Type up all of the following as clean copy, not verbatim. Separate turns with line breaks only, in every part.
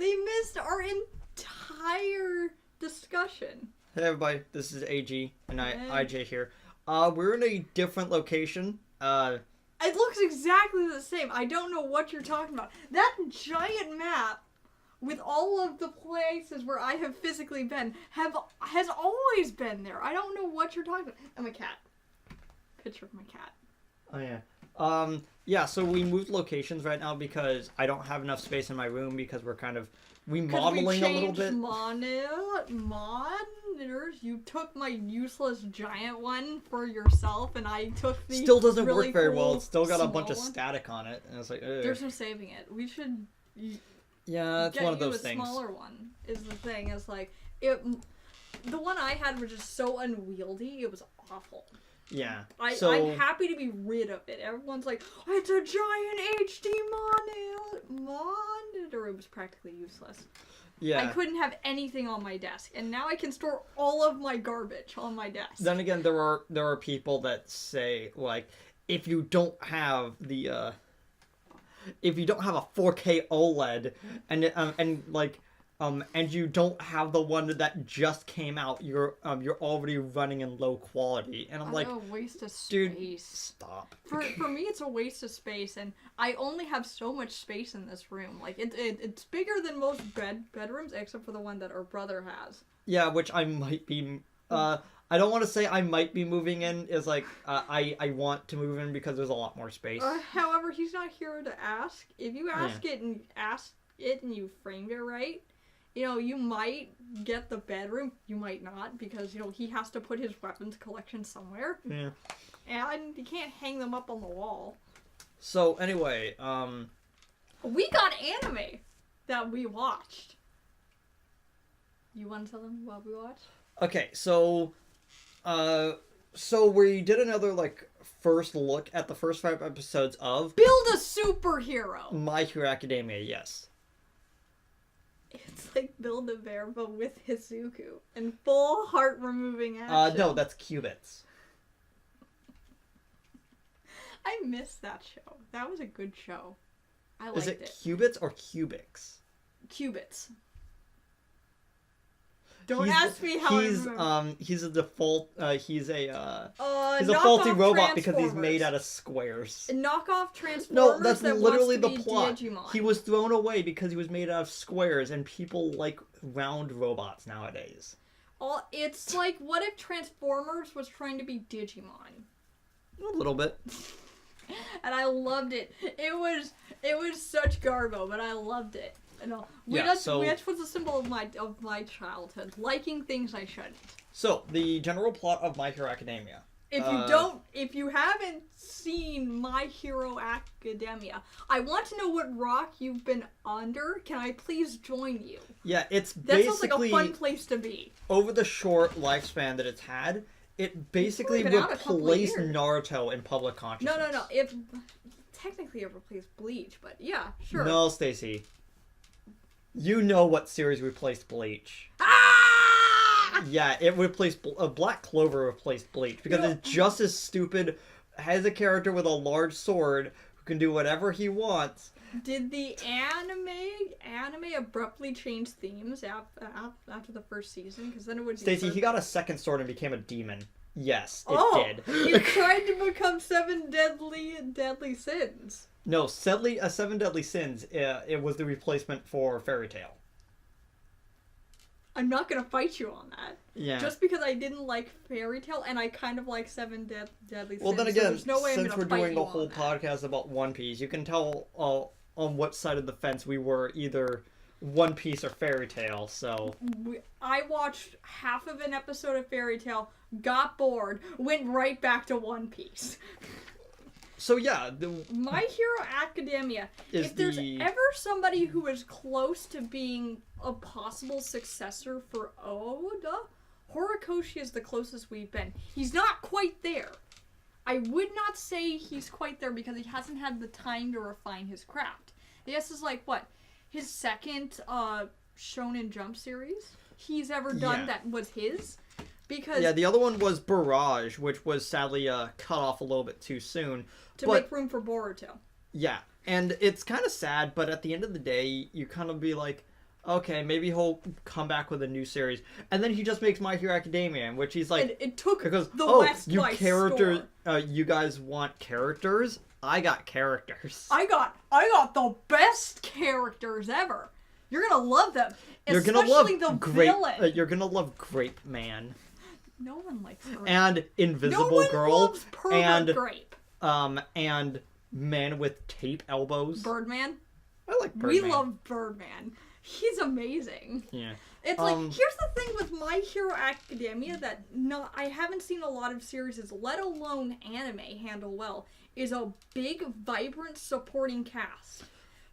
They missed our entire discussion.
Hey everybody, this is AG and IJ here. We're in a different location.
It looks exactly the same. I don't know what you're talking about. That giant map with all of the places where I have physically been has always been there. I don't know what you're talking about. I'm a cat. Picture of my cat.
Oh yeah. Yeah, so we moved locations right now because I don't have enough space in my room because we're kind of remodeling a little bit.
Monitors. You took my useless giant one for yourself, and I took the
still doesn't
really
work very
cool
well. It's still got a bunch of
one.
static on it, and it's like, ugh.
There's no saving it. We should.
Yeah, it's one of those
things.
things.
A smaller one is the thing. Is like it. The one I had was just so unwieldy. It was awful.
Yeah.
I'm happy to be rid of it. Everyone's like, it's a giant HD monitor. It was practically useless.
Yeah.
I couldn't have anything on my desk, and now I can store all of my garbage on my desk.
Then again, there are people that say, like, if you don't have a 4K OLED and you don't have the one that just came out, you're already running in low quality. And I'm like,
a waste of space.
Dude, stop.
For me, it's a waste of space, and I only have so much space in this room. Like it's bigger than most bedrooms, except for the one that our brother has.
Yeah, which I might be. I don't want to say I might be moving in. Is like I want to move in because there's a lot more space.
However, he's not here to ask. If you ask it and you framed it right, you might get the bedroom. You might not, because he has to put his weapons collection somewhere.
Yeah.
And you can't hang them up on the wall.
So anyway,
we got anime that we watched. You want to tell them what we watched?
Okay, so we did another first look at the first 5 episodes of
Build a Superhero.
My Hero Academia. Yes.
It's like Build-A-Bear, but with Hizuku and full heart-removing action.
No, that's Cubits.
I missed that show. That was a good show. I liked it.
Is it Cubits or Cubics?
Cubits. Don't ask me how
he's a default. He's a
faulty
robot because he's made out of squares.
Knockoff Transformers.
No, that's literally the plot.
Digimon.
He was thrown away because he was made out of squares, and people like round robots nowadays.
It's like, what if Transformers was trying to be Digimon?
A little bit.
And I loved it. It was such garbo, but I loved it. No, that's what's the symbol of my childhood. Liking things I shouldn't.
So the general plot of My Hero Academia.
If you haven't seen My Hero Academia, I want to know what rock you've been under. Can I please join you?
Yeah, that
sounds like a fun place to be.
Over the short lifespan that it's had, it basically replaced Naruto in public consciousness.
No. Technically it replaced Bleach, but yeah, sure.
No, Stacy. You know what series replaced Bleach.
Ah!
Yeah, it replaced... Black Clover replaced Bleach because it's just as stupid, has a character with a large sword who can do whatever he wants.
Did the anime abruptly change themes after the first season? Because then it would be...
Stacey, he got a second sword and became a demon. Yes, it did.
It tried to become 7 deadly sins.
No, 7 Deadly Sins, it was the replacement for Fairy Tail.
I'm not gonna fight you on that.
Yeah.
Just because I didn't like Fairy Tail, and I kind of like 7 Deadly Sins.
Well, then again,
so there's no way
since we're doing a whole
that.
podcast about One Piece, you can tell on what side of the fence we were, either One Piece or Fairy Tail, so...
I watched half of an episode of Fairy Tail, got bored, went right back to One Piece.
So yeah,
My Hero Academia. If there's ever somebody who is close to being a possible successor for Oda, Horikoshi is the closest we've been. He's not quite there. I would not say he's quite there because he hasn't had the time to refine his craft. This is his second Shonen Jump series he's ever done that was his. Because
the other one was Barrage, which was sadly cut off a little bit too soon.
To make room for Boruto.
Yeah, and it's kind of sad, but at the end of the day, you kind of be like, okay, maybe he'll come back with a new series, and then he just makes My Hero Academia, in which he's like,
And it took
because
the
oh,
West
you
by
character,
storm.
you guys want characters? I got characters.
I got the best characters ever. You're gonna love them.
You're
Especially
gonna love
the villain.
You're gonna love Grape Man.
No one likes Grape.
And Invisible
no one
Girl.
Loves Pervert Grape.
And Man with Tape Elbows.
Birdman.
I like Birdman.
We love Birdman. He's amazing.
Yeah.
It's like, here's the thing with My Hero Academia that I haven't seen a lot of series, let alone anime, handle well, is a big, vibrant, supporting cast.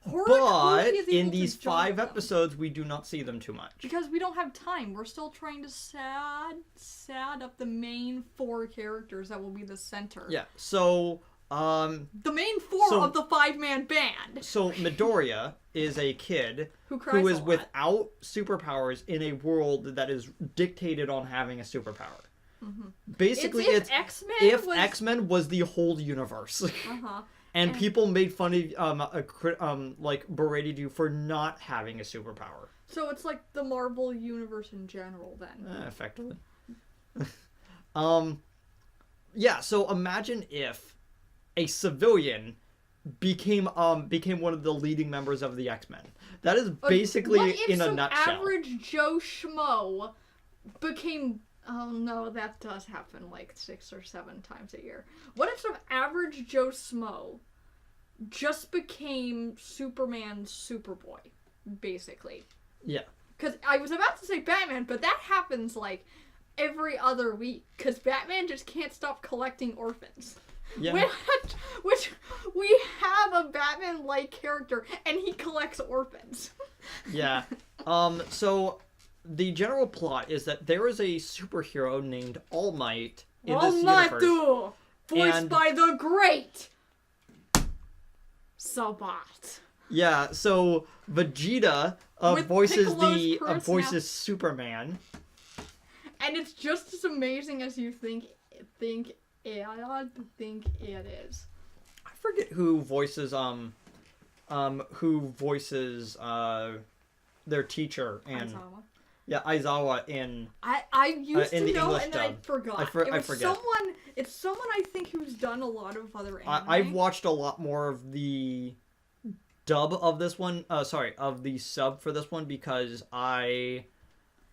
But in these 5 episodes, we do not see them too much.
Because we don't have time. We're still trying to sad up the main 4 characters that will be the center.
Yeah, so...
the main 4 of the 5-man band. So
Midoriya is a kid who is without superpowers in a world that is dictated on having a superpower. Mm-hmm. Basically, it's X-Men was the whole universe. Uh-huh. And people made fun of, like, berated you for not having a superpower.
So it's like the Marvel universe in general, then.
Effectively. Yeah, so imagine if a civilian became one of the leading members of the X-Men. That is basically in a nutshell.
Average Joe Schmo became... Oh no, that does happen like 6 or 7 times a year. What if some average Joe Schmo just became Superman's Superboy, basically?
Yeah. Because
I was about to say Batman, but that happens like every other week, because Batman just can't stop collecting orphans. Yeah. Which we have a Batman-like character, and he collects orphans.
Yeah. So the general plot is that there is a superhero named All Might in this universe.
Voiced by the great Sabat.
Yeah, so Vegeta voices Superman.
And it's just as amazing as you think it is.
I forget who voices their teacher and
Aizawa.
Yeah, Aizawa in
I used to know
English
and
dub.
then I forgot.
I forget.
It's someone I think who's done a lot of other anime.
I've watched a lot more of the dub of this one. Of the sub for this one because I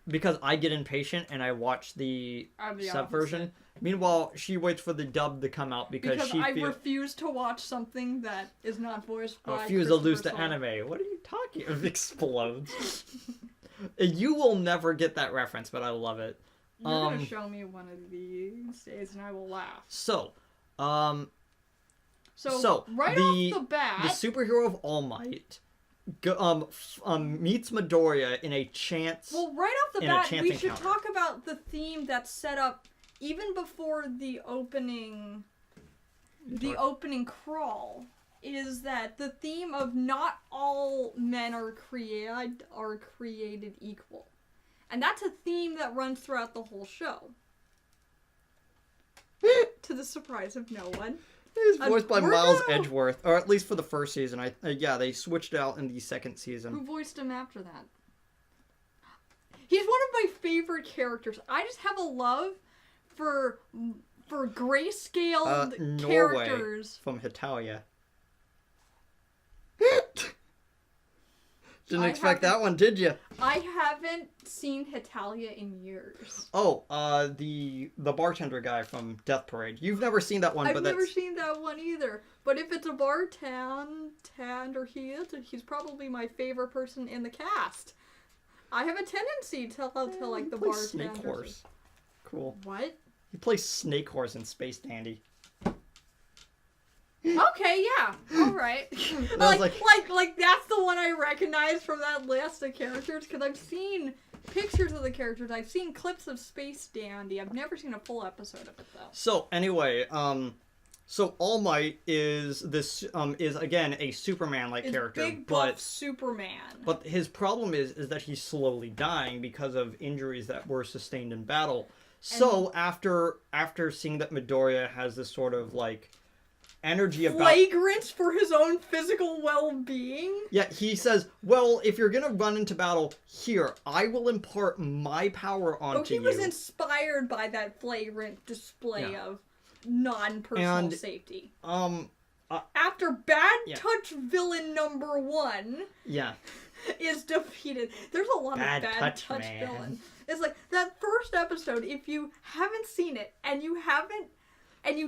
get impatient and I watch the sub version. Meanwhile, she waits for the dub to come out because I
refuse to watch something that is not voiced by
refuse to lose the anime. What are you talking about? It explodes. You will never get that reference, but I love it.
You're gonna show me one of these days and I will laugh.
So
right off the bat,
the superhero of All Might meets Midoriya in a chance.
Well, right off the bat, we should talk about the theme that's set up even before the opening. The opening crawl is that the theme of not all men are created equal, and that's a theme that runs throughout the whole show. To the surprise of no one.
He's voiced by Miles Edgeworth, or at least for the first season. They switched it out in the second season.
Who voiced him after that? He's one of my favorite characters. I just have a love for grayscale characters.
From Hitalia. Didn't expect that one, did you?
I haven't seen Hitalia in years.
Oh, the bartender guy from Death Parade. You've never seen that one,
I've never seen that one either. But if it's a bartender, he's probably my favorite person in the cast. I have a tendency to like the bartender.
Snake Horse. Cool.
What?
He plays Snake Horse in Space Dandy.
Okay, yeah, all right. like that's the one I recognize from that list of characters because I've seen pictures of the characters. I've seen clips of Space Dandy. I've never seen a full episode of it though.
So anyway, so All Might is again a Superman-like character,
big buff Superman.
But his problem is that he's slowly dying because of injuries that were sustained in battle. So after seeing that Midoriya has this sort of like energy about...
Flagrant for his own physical well-being?
Yeah, he says, well, if you're gonna run into battle, here, I will impart my power onto you.
He was inspired by that flagrant display of non-personal safety. After Bad Touch Villain number 1 is defeated, there's a lot of Bad Touch villains. It's like, that first episode, if you haven't seen it, and you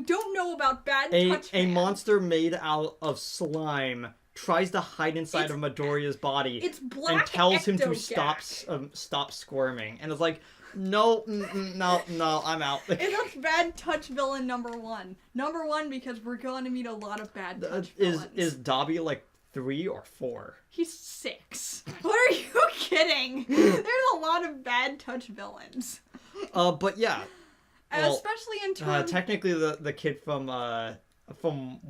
don't know about Bad Touch Man.
A monster made out of slime tries to hide inside of Midoriya's body.
It's black
and tells him to stop squirming. And it's like, no, I'm out.
And that's Bad Touch Villain number 1. Number 1 because we're going to meet a lot of Bad Touch villains.
Is Dobby like 3 or 4?
He's 6. What are you kidding? There's a lot of Bad Touch villains.
But yeah. Well,
especially in terms...
technically the kid from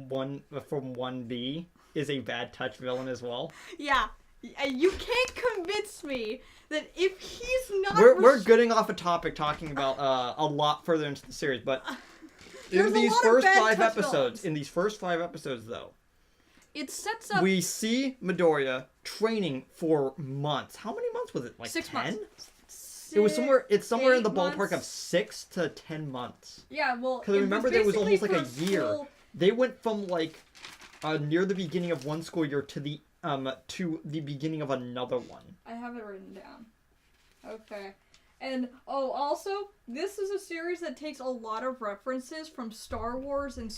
1B is a Bad Touch villain as well.
Yeah. You can't convince me that if he's not...
We're getting off a topic talking about a lot further into the series, but in these first 5 episodes, though,
it sets up...
we see Midoriya training for months. How many months was it? Like
6
10?
months.
It was somewhere in the ballpark of 6 to 10 months.
Yeah, well...
Because I remember there was almost like a year. They went from like near the beginning of one school year to the beginning of another one. I
have it written down. Okay. And, also, this is a series that takes a lot of references from Star Wars and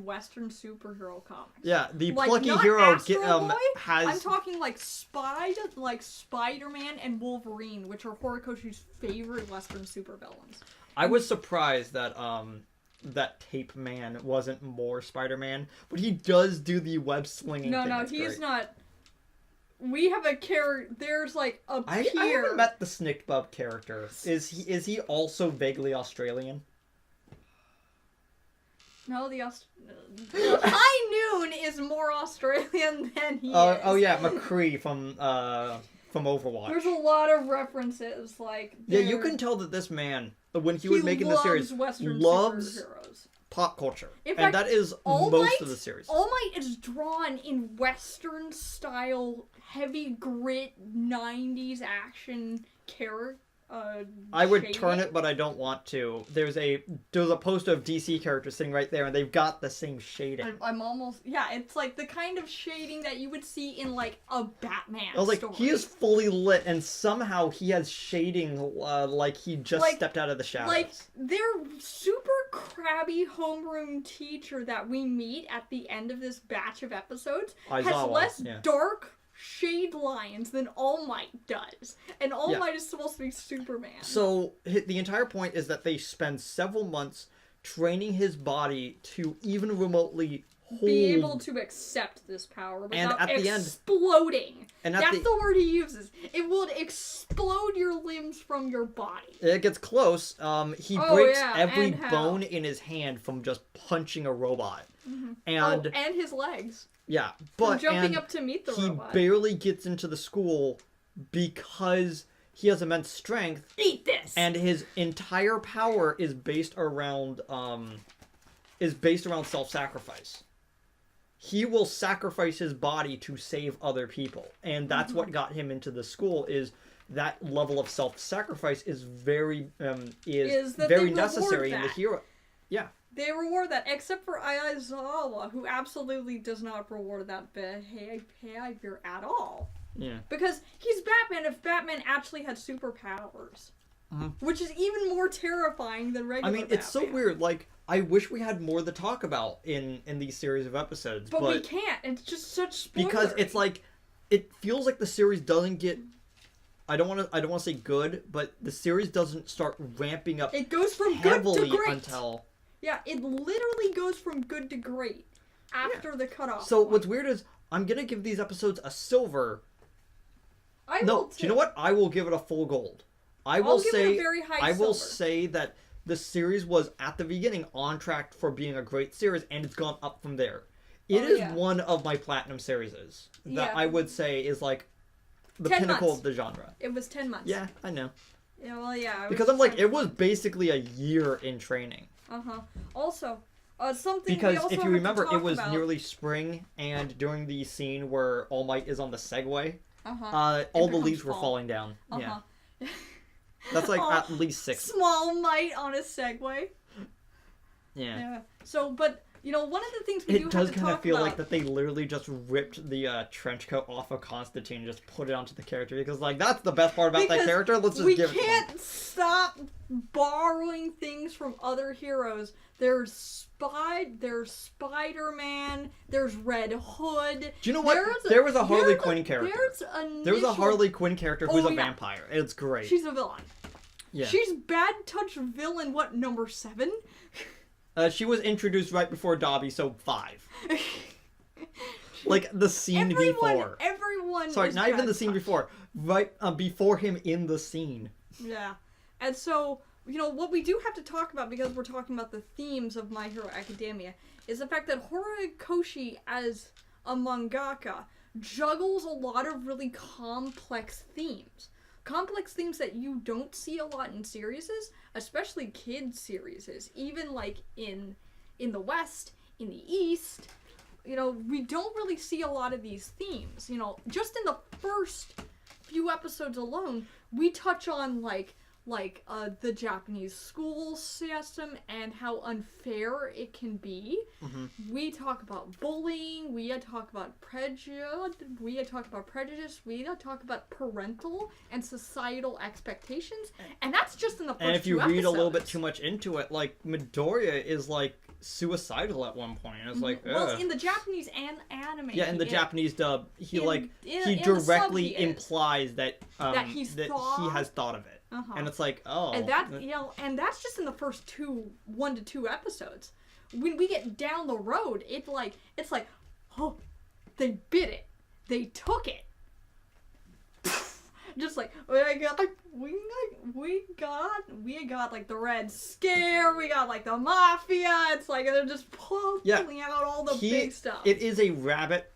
Western superhero comics.
Yeah, the plucky hero has...
I'm talking like Spider-Man and Wolverine, which are Horikoshi's favorite Western supervillains.
I was surprised that that Tape Man wasn't more Spider-Man, but he does do the web slinging thing.
No, he's not... We have a character. There's like a peer.
I haven't met the Snickbub character. Is he also vaguely Australian?
No, High Noon is more Australian than he is.
Oh yeah, McCree from Overwatch.
There's a lot of references
Yeah, you can tell that this man, when he was making the series, loves pop culture.
In
fact, and that is most of the series.
All Might is drawn in Western style, heavy grit, 90s action character.
I would turn it, but I don't want to. There's a poster of DC characters sitting right there, and they've got the same shading.
I'm almost... Yeah, it's like the kind of shading that you would see in, like, a Batman
story. He is fully lit, and somehow he has shading like he just stepped out of the shadows.
Like, their super crabby homeroom teacher that we meet at the end of this batch of episodes has less dark shade lines than All Might does. And All Might is supposed to be Superman.
So the entire point is that they spend several months training his body to even remotely
be able to accept this power without exploding. That's the word he uses. It will explode your limbs from your body.
It gets close. He breaks every bone in his hand from just punching a robot.
Mm-hmm. And his legs.
Yeah, but
jumping up to meet the
robot. He barely gets into the school because he has immense strength.
Eat this.
And his entire power is based around self-sacrifice. He will sacrifice his body to save other people, and that's what got him into the school. Is that level of self-sacrifice is very necessary in the hero. Yeah.
They reward that, except for Aizawa, who absolutely does not reward that behavior at all.
Yeah.
Because he's Batman if Batman actually had superpowers. Which is even more terrifying than regular Batman.
It's so weird. Like, I wish we had more to talk about in these series of episodes.
But we can't. It's just such spoiler.
Because it's like, it feels like the series doesn't get... I don't want to say good, but the series doesn't start ramping up.
It goes from good to great.
Until...
Yeah, it literally goes from good to great after the cutoff.
So what's weird is I'm gonna give these episodes a silver. Do you know what? I will give it a full gold. I'll give it a very high silver. Say that the series was at the beginning on track for being a great series, and it's gone up from there. It is one of my platinum series that I would say is like the pinnacle of the genre.
It was 10 months.
Yeah, I know.
Yeah, well, yeah.
Because I'm like, it was basically a year in training.
Also, Something
because
we also
if you remember, it was
about...
nearly spring, and during the scene where All Might is on the Segway,
all
the leaves were falling down. Yeah, that's like at least 6.
Small Might on a Segway. Yeah. So, but you know, one of the things we do have to talk about... It does kind of feel
like that they literally just ripped the trench coat off of Constantine and just put it onto the character, because like that's the best part about that character. Let's just give it to him.
We can't stop borrowing things from other heroes. There's Spider-Man, there's Red Hood.
Do you know what? There was a Harley Quinn character. There was a Harley Quinn character who's a vampire. It's great.
She's a villain.
Yeah.
She's bad touch villain, what, number 7?
She was introduced right before Dobby, so 5. Like the scene before.
Everyone.
Sorry, not even the scene before. Right before him in the scene.
Yeah, and so you know what we do have to talk about, because we're talking about the themes of My Hero Academia, is the fact that Horikoshi as a mangaka juggles a lot of really complex themes. Complex themes that you don't see a lot in series, especially kids series. Even like in the West, in the East, you know, we don't really see a lot of these themes. You know, just in the first few episodes alone, we touch on like the Japanese school system and how unfair it can be. Mm-hmm. We talk about bullying. We talk about prejudice. We talk about parental and societal expectations. And that's just in the first 2 episodes.
And if you read a little bit too much into it, like Midoriya is like suicidal at one point. It's like,
well, in the Japanese anime.
Yeah, in the Japanese dub, he directly implies that that he has thought of it. And it's like, oh.
And that, you know, and that's just in the first 1 to 2 episodes. When we get down the road, it's like, oh, they bit it. They took it. Just like, we got like the Red Scare, we got like the Mafia. It's like they're just pulling out all the big stuff.
It is a rabbit.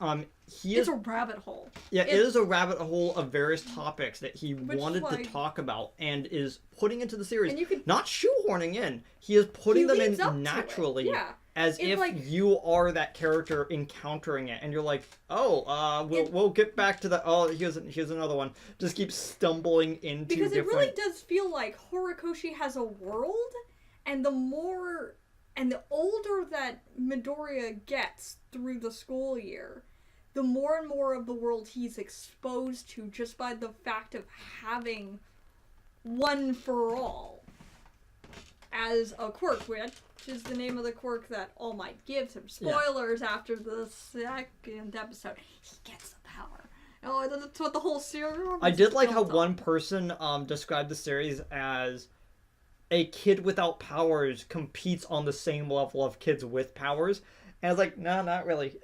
It's a rabbit hole.
Yeah, it is a rabbit hole of various topics that he wanted to talk about and is putting into the series. Not shoehorning in. He is putting them in naturally. Yeah. As if you are that character encountering it, and you're like, oh, we'll get back to that. Oh, here's another one. Just keep stumbling into
because it really does feel like Horikoshi has a world, and the older that Midoriya gets through the school year, the more and more of the world he's exposed to just by the fact of having One for All as a quirk, which is the name of the quirk that All Might gives him. Spoilers after the 2nd episode. He gets the power. Oh, that's what the whole series...
I did like how one person described the series as a kid without powers competes on the same level of kids with powers. And I was like, no, not really.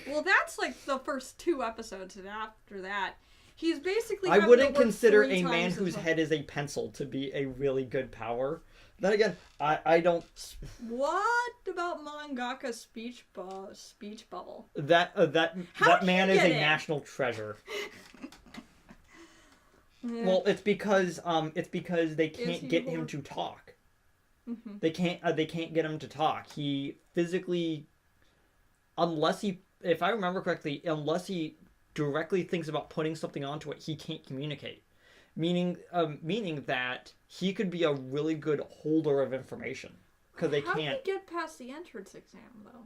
Well, that's like the first 2 episodes, and after that, he's basically...
I wouldn't consider a man whose head is a pencil to be a really good power. Then again, I don't...
What about mangaka speech bubble?
That man is a national treasure. Yeah. Well, it's because they can't get him to talk. Mm-hmm. They can't get him to talk. He physically... if I remember correctly, unless he directly thinks about putting something onto it, he can't communicate. Meaning that he could be a really good holder of information. Because they can't...
How did he get past the entrance exam, though?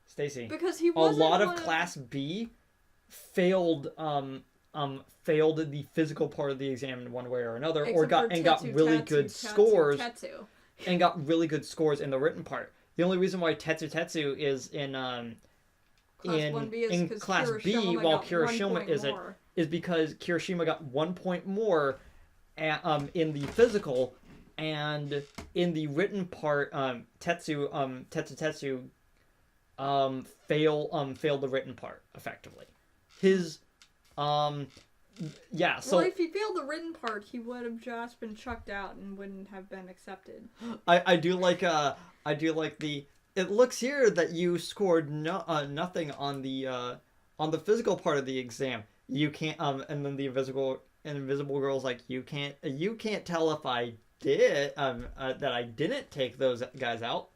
Stacy.
Because he wasn't...
A lot of Class B failed the physical part of the exam in one way or another, got really good scores. And got really good scores in the written part. The only reason why Tetsu is in Class B while Kirishima isn't is because Kirishima got 1 point more in the physical, and in the written part, Tetsu failed the written part effectively. His yeah. So
well, if he failed the written part, he would have just been chucked out and wouldn't have been accepted.
I do like the. It looks here that you scored nothing on the physical part of the exam. You can't and then the invisible girl's like, you can't tell if I didn't take those guys out.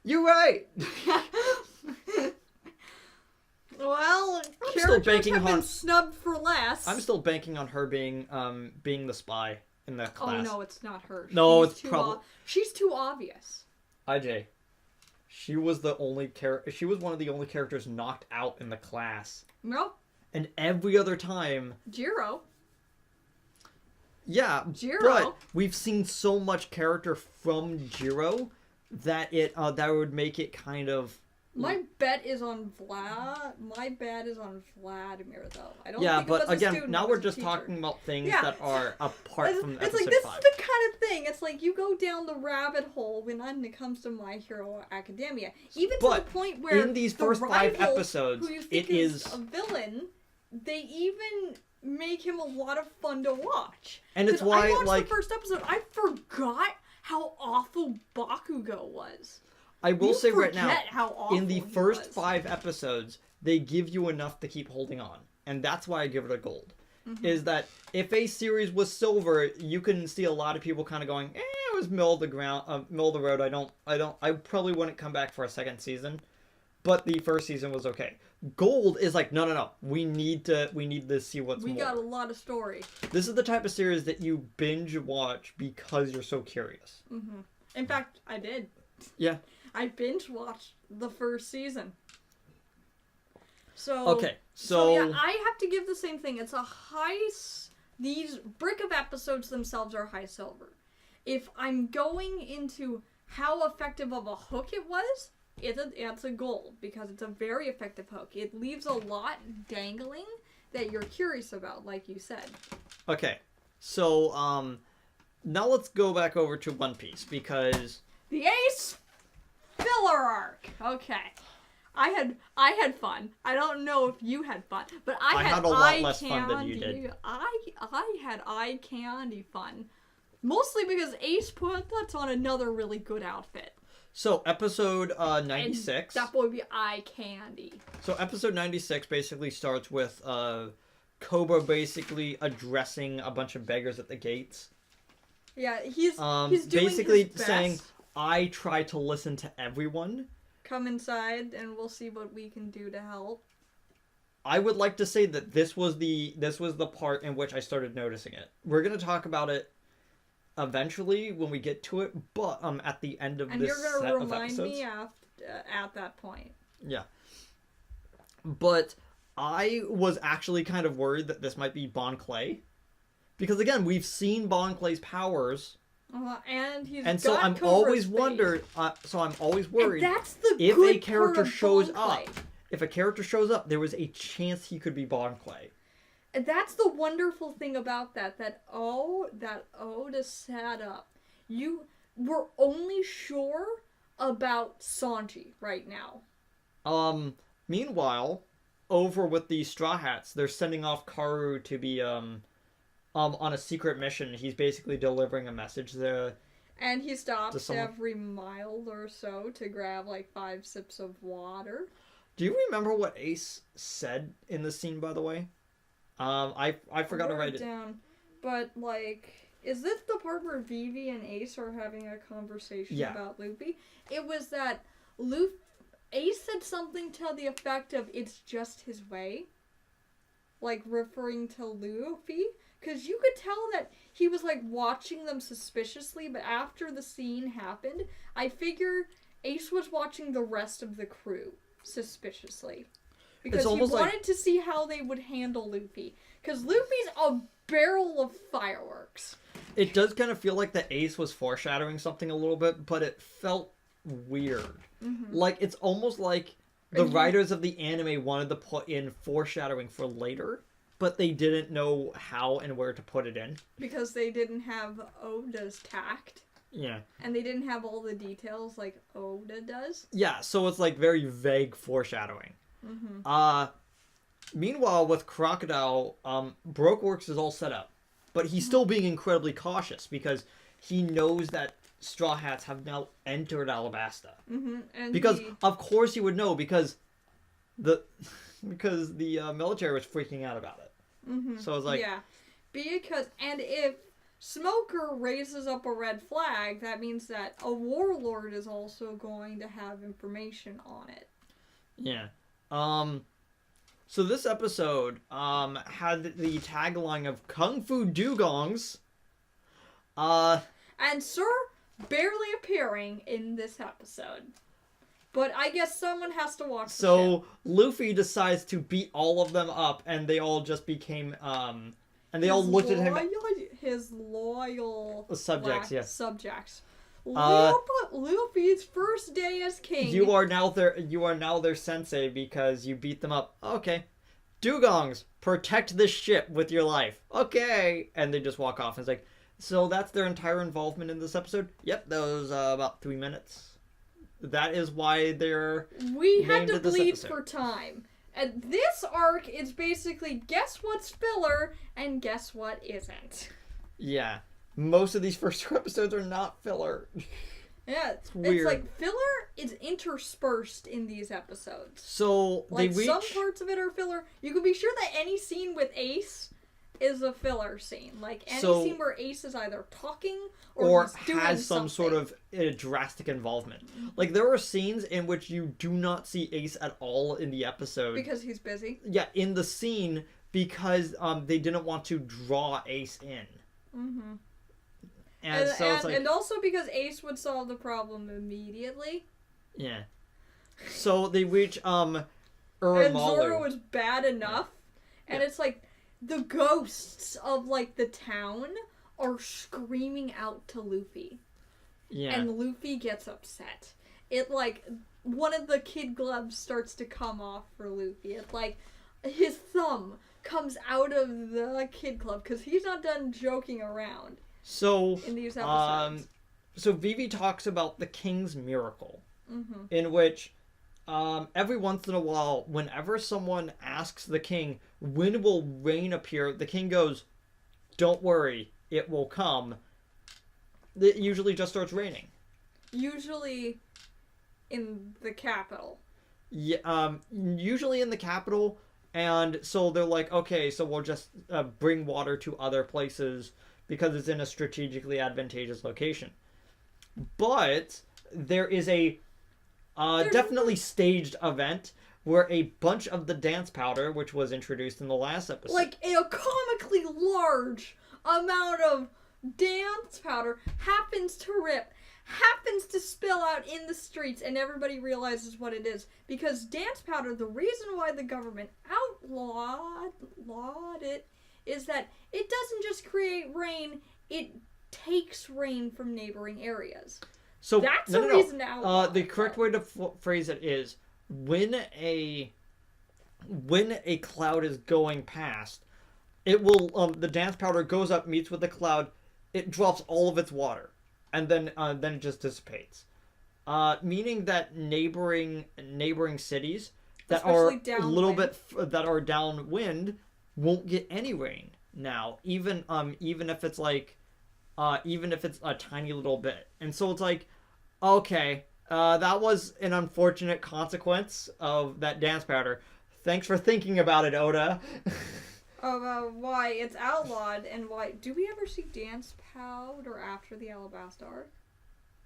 You're right.
Well, I'm still banking on snubbed for less.
I'm still banking on her being the spy in the class.
Oh no, it's not her.
No, it's probably
she's too obvious.
IJ, she was the only She was one of the only characters knocked out in the class.
Nope.
And every other time,
Jiro.
Yeah,
Jiro.
But we've seen so much character from Jiro that that would make it kind of.
My bet is on My bet is on Vladimir, though. I don't.
Yeah,
think
but
it was
again,
a student,
now we're just talking about things that are apart from episode 5.
It's like this is the kind of thing. It's like you go down the rabbit hole when it comes to My Hero Academia, even to the point where
in these first 5 episodes,
who you think is a villain. They even make him a lot of fun to watch.
And it's why,
I watched the first episode, I forgot how awful Bakugo was.
I will say right now,
how awful
in the first 5 episodes, they give you enough to keep holding on. And that's why I give it a gold. Mm-hmm. Is that if a series was silver, you can see a lot of people kind of going, it was middle of the road. I probably wouldn't come back for a second season. But the first season was okay. Gold is like, no. We need to see what's more.
We got a lot of story.
This is the type of series that you binge watch because you're so curious.
Mm-hmm. In fact, I did.
Yeah.
I binge watched the first season. So
okay,
so yeah, I have to give the same thing. It's a these brick of episodes themselves are high silver. If I'm going into how effective of a hook it was, it's a gold because it's a very effective hook. It leaves a lot dangling that you're curious about, like you said.
Okay, so now let's go back over to One Piece because
the Ace filler arc. Okay, I had fun. I don't know if you had fun, but I had a lot less fun than you did. I had eye candy fun, mostly because Ace put that on another really good outfit.
So, episode 96.
And that would be eye candy.
So, episode 96 basically starts with Cobra basically addressing a bunch of beggars at the gates.
Yeah, he's doing
basically
his best.
saying, I try to listen to everyone.
Come inside and we'll see what we can do to help.
I would like to say that this was the part in which I started noticing it. We're going to talk about it eventually when we get to it, but at the end of this set of episodes. And you're going to remind me
at that point.
Yeah. But I was actually kind of worried that this might be Bon Clay. Because again, we've seen Bon Clay's powers.
And
so I'm always worried
and that's the
if
good
a character shows
Bon Clay.
up. If a character shows up, there was a chance he could be Bon Clay.
And that's the wonderful thing about that Oda set up. We're only sure about Sanji right now.
Meanwhile, over with the Straw Hats, they're sending off Karu to be on a secret mission. He's basically delivering a message there.
And he stops every mile or so to grab like 5 sips of water.
Do you remember what Ace said in the scene, by the way? I forgot to write it
down. But like, is this the part where Vivi and Ace are having a conversation about Luffy? It was that Ace said something to the effect of "It's just his way," like referring to Luffy. Because you could tell that he was, like, watching them suspiciously, but after the scene happened, I figure Ace was watching the rest of the crew suspiciously. Because he wanted to see how they would handle Luffy. Because Luffy's a barrel of fireworks.
It does kind of feel like that Ace was foreshadowing something a little bit, but it felt weird. Mm-hmm. Like, it's almost like the writers of the anime wanted to put in foreshadowing for later, but they didn't know how and where to put it in. Because
they didn't have Oda's tact.
Yeah.
And they didn't have all the details like Oda does.
Yeah, so it's like very vague foreshadowing. Mm-hmm. Meanwhile, with Crocodile, Brokeworks is all set up. But he's still being incredibly cautious because he knows that Straw Hats have now entered Alabasta. Mm-hmm. And of course he would know because the military was freaking out about it. Mm-hmm. So it's like...
Yeah. Because... And if Smoker raises up a red flag, that means that a warlord is also going to have information on it.
Yeah. So this episode had the tagline of Kung Fu Dugongs.
And Sir barely appearing in this episode. But I guess someone has to walk the ship.
Luffy decides to beat all of them up, and they all just became, and they all looked at him.
His loyal
subjects,
subjects. Luffy's first day as king.
You are now their sensei because you beat them up. Okay. Dugongs, protect this ship with your life. Okay. And they just walk off. And it's like, so that's their entire involvement in this episode? Yep, that was about 3 minutes. That is why they're
We had to bleed for time. And this arc is basically guess what's filler and guess what isn't.
Yeah. Most of these first 2 episodes are not filler.
Yeah, it's weird. It's like filler is interspersed in these episodes.
So
some parts of it are filler. You can be sure that any scene with Ace is a filler scene. Like any scene where Ace is either talking or he's doing
has some
something.
Sort of drastic involvement. Like there are scenes in which you do not see Ace at all in the episode
because he's busy.
Yeah, in the scene because they didn't want to draw Ace in.
Mm-hmm.
And
also because Ace would solve the problem immediately.
Yeah. So they reach
And Zoro was bad enough. Yeah. And it's like the ghosts of like the town are screaming out to Luffy.
Yeah.
And Luffy gets upset. It like one of the kid gloves starts to come off for Luffy. It's like his thumb comes out of the kid glove because he's not done joking around.
So,
in these episodes.
So Vivi talks about the King's Miracle,
mm-hmm.
in which every once in a while, whenever someone asks the king, when will rain appear, the king goes, don't worry, it will come. It usually just starts raining.
Usually in the capital.
Yeah, usually in the capital, and so they're like, okay, so we'll just bring water to other places because it's in a strategically advantageous location. But there is a definitely staged event where a bunch of the dance powder, which was introduced in the last episode,
like a comically large amount of dance powder happens to spill out in the streets, and everybody realizes what it is. Because dance powder, the reason why the government outlawed it is that it doesn't just create rain, it takes rain from neighboring areas.
So
that's the reason to outlaw
the correct way to phrase it is when a cloud is going past, it will the dance powder goes up, meets with the cloud, it drops all of its water, and then it just dissipates. Meaning that neighboring cities that especially are a little bit that are downwind won't get any rain now, even if it's like even if it's a tiny little bit. And so it's like, okay, that was an unfortunate consequence of that dance powder. Thanks for thinking about it, Oda.
Why it's outlawed and why do we ever see dance powder after the Alabasta arc?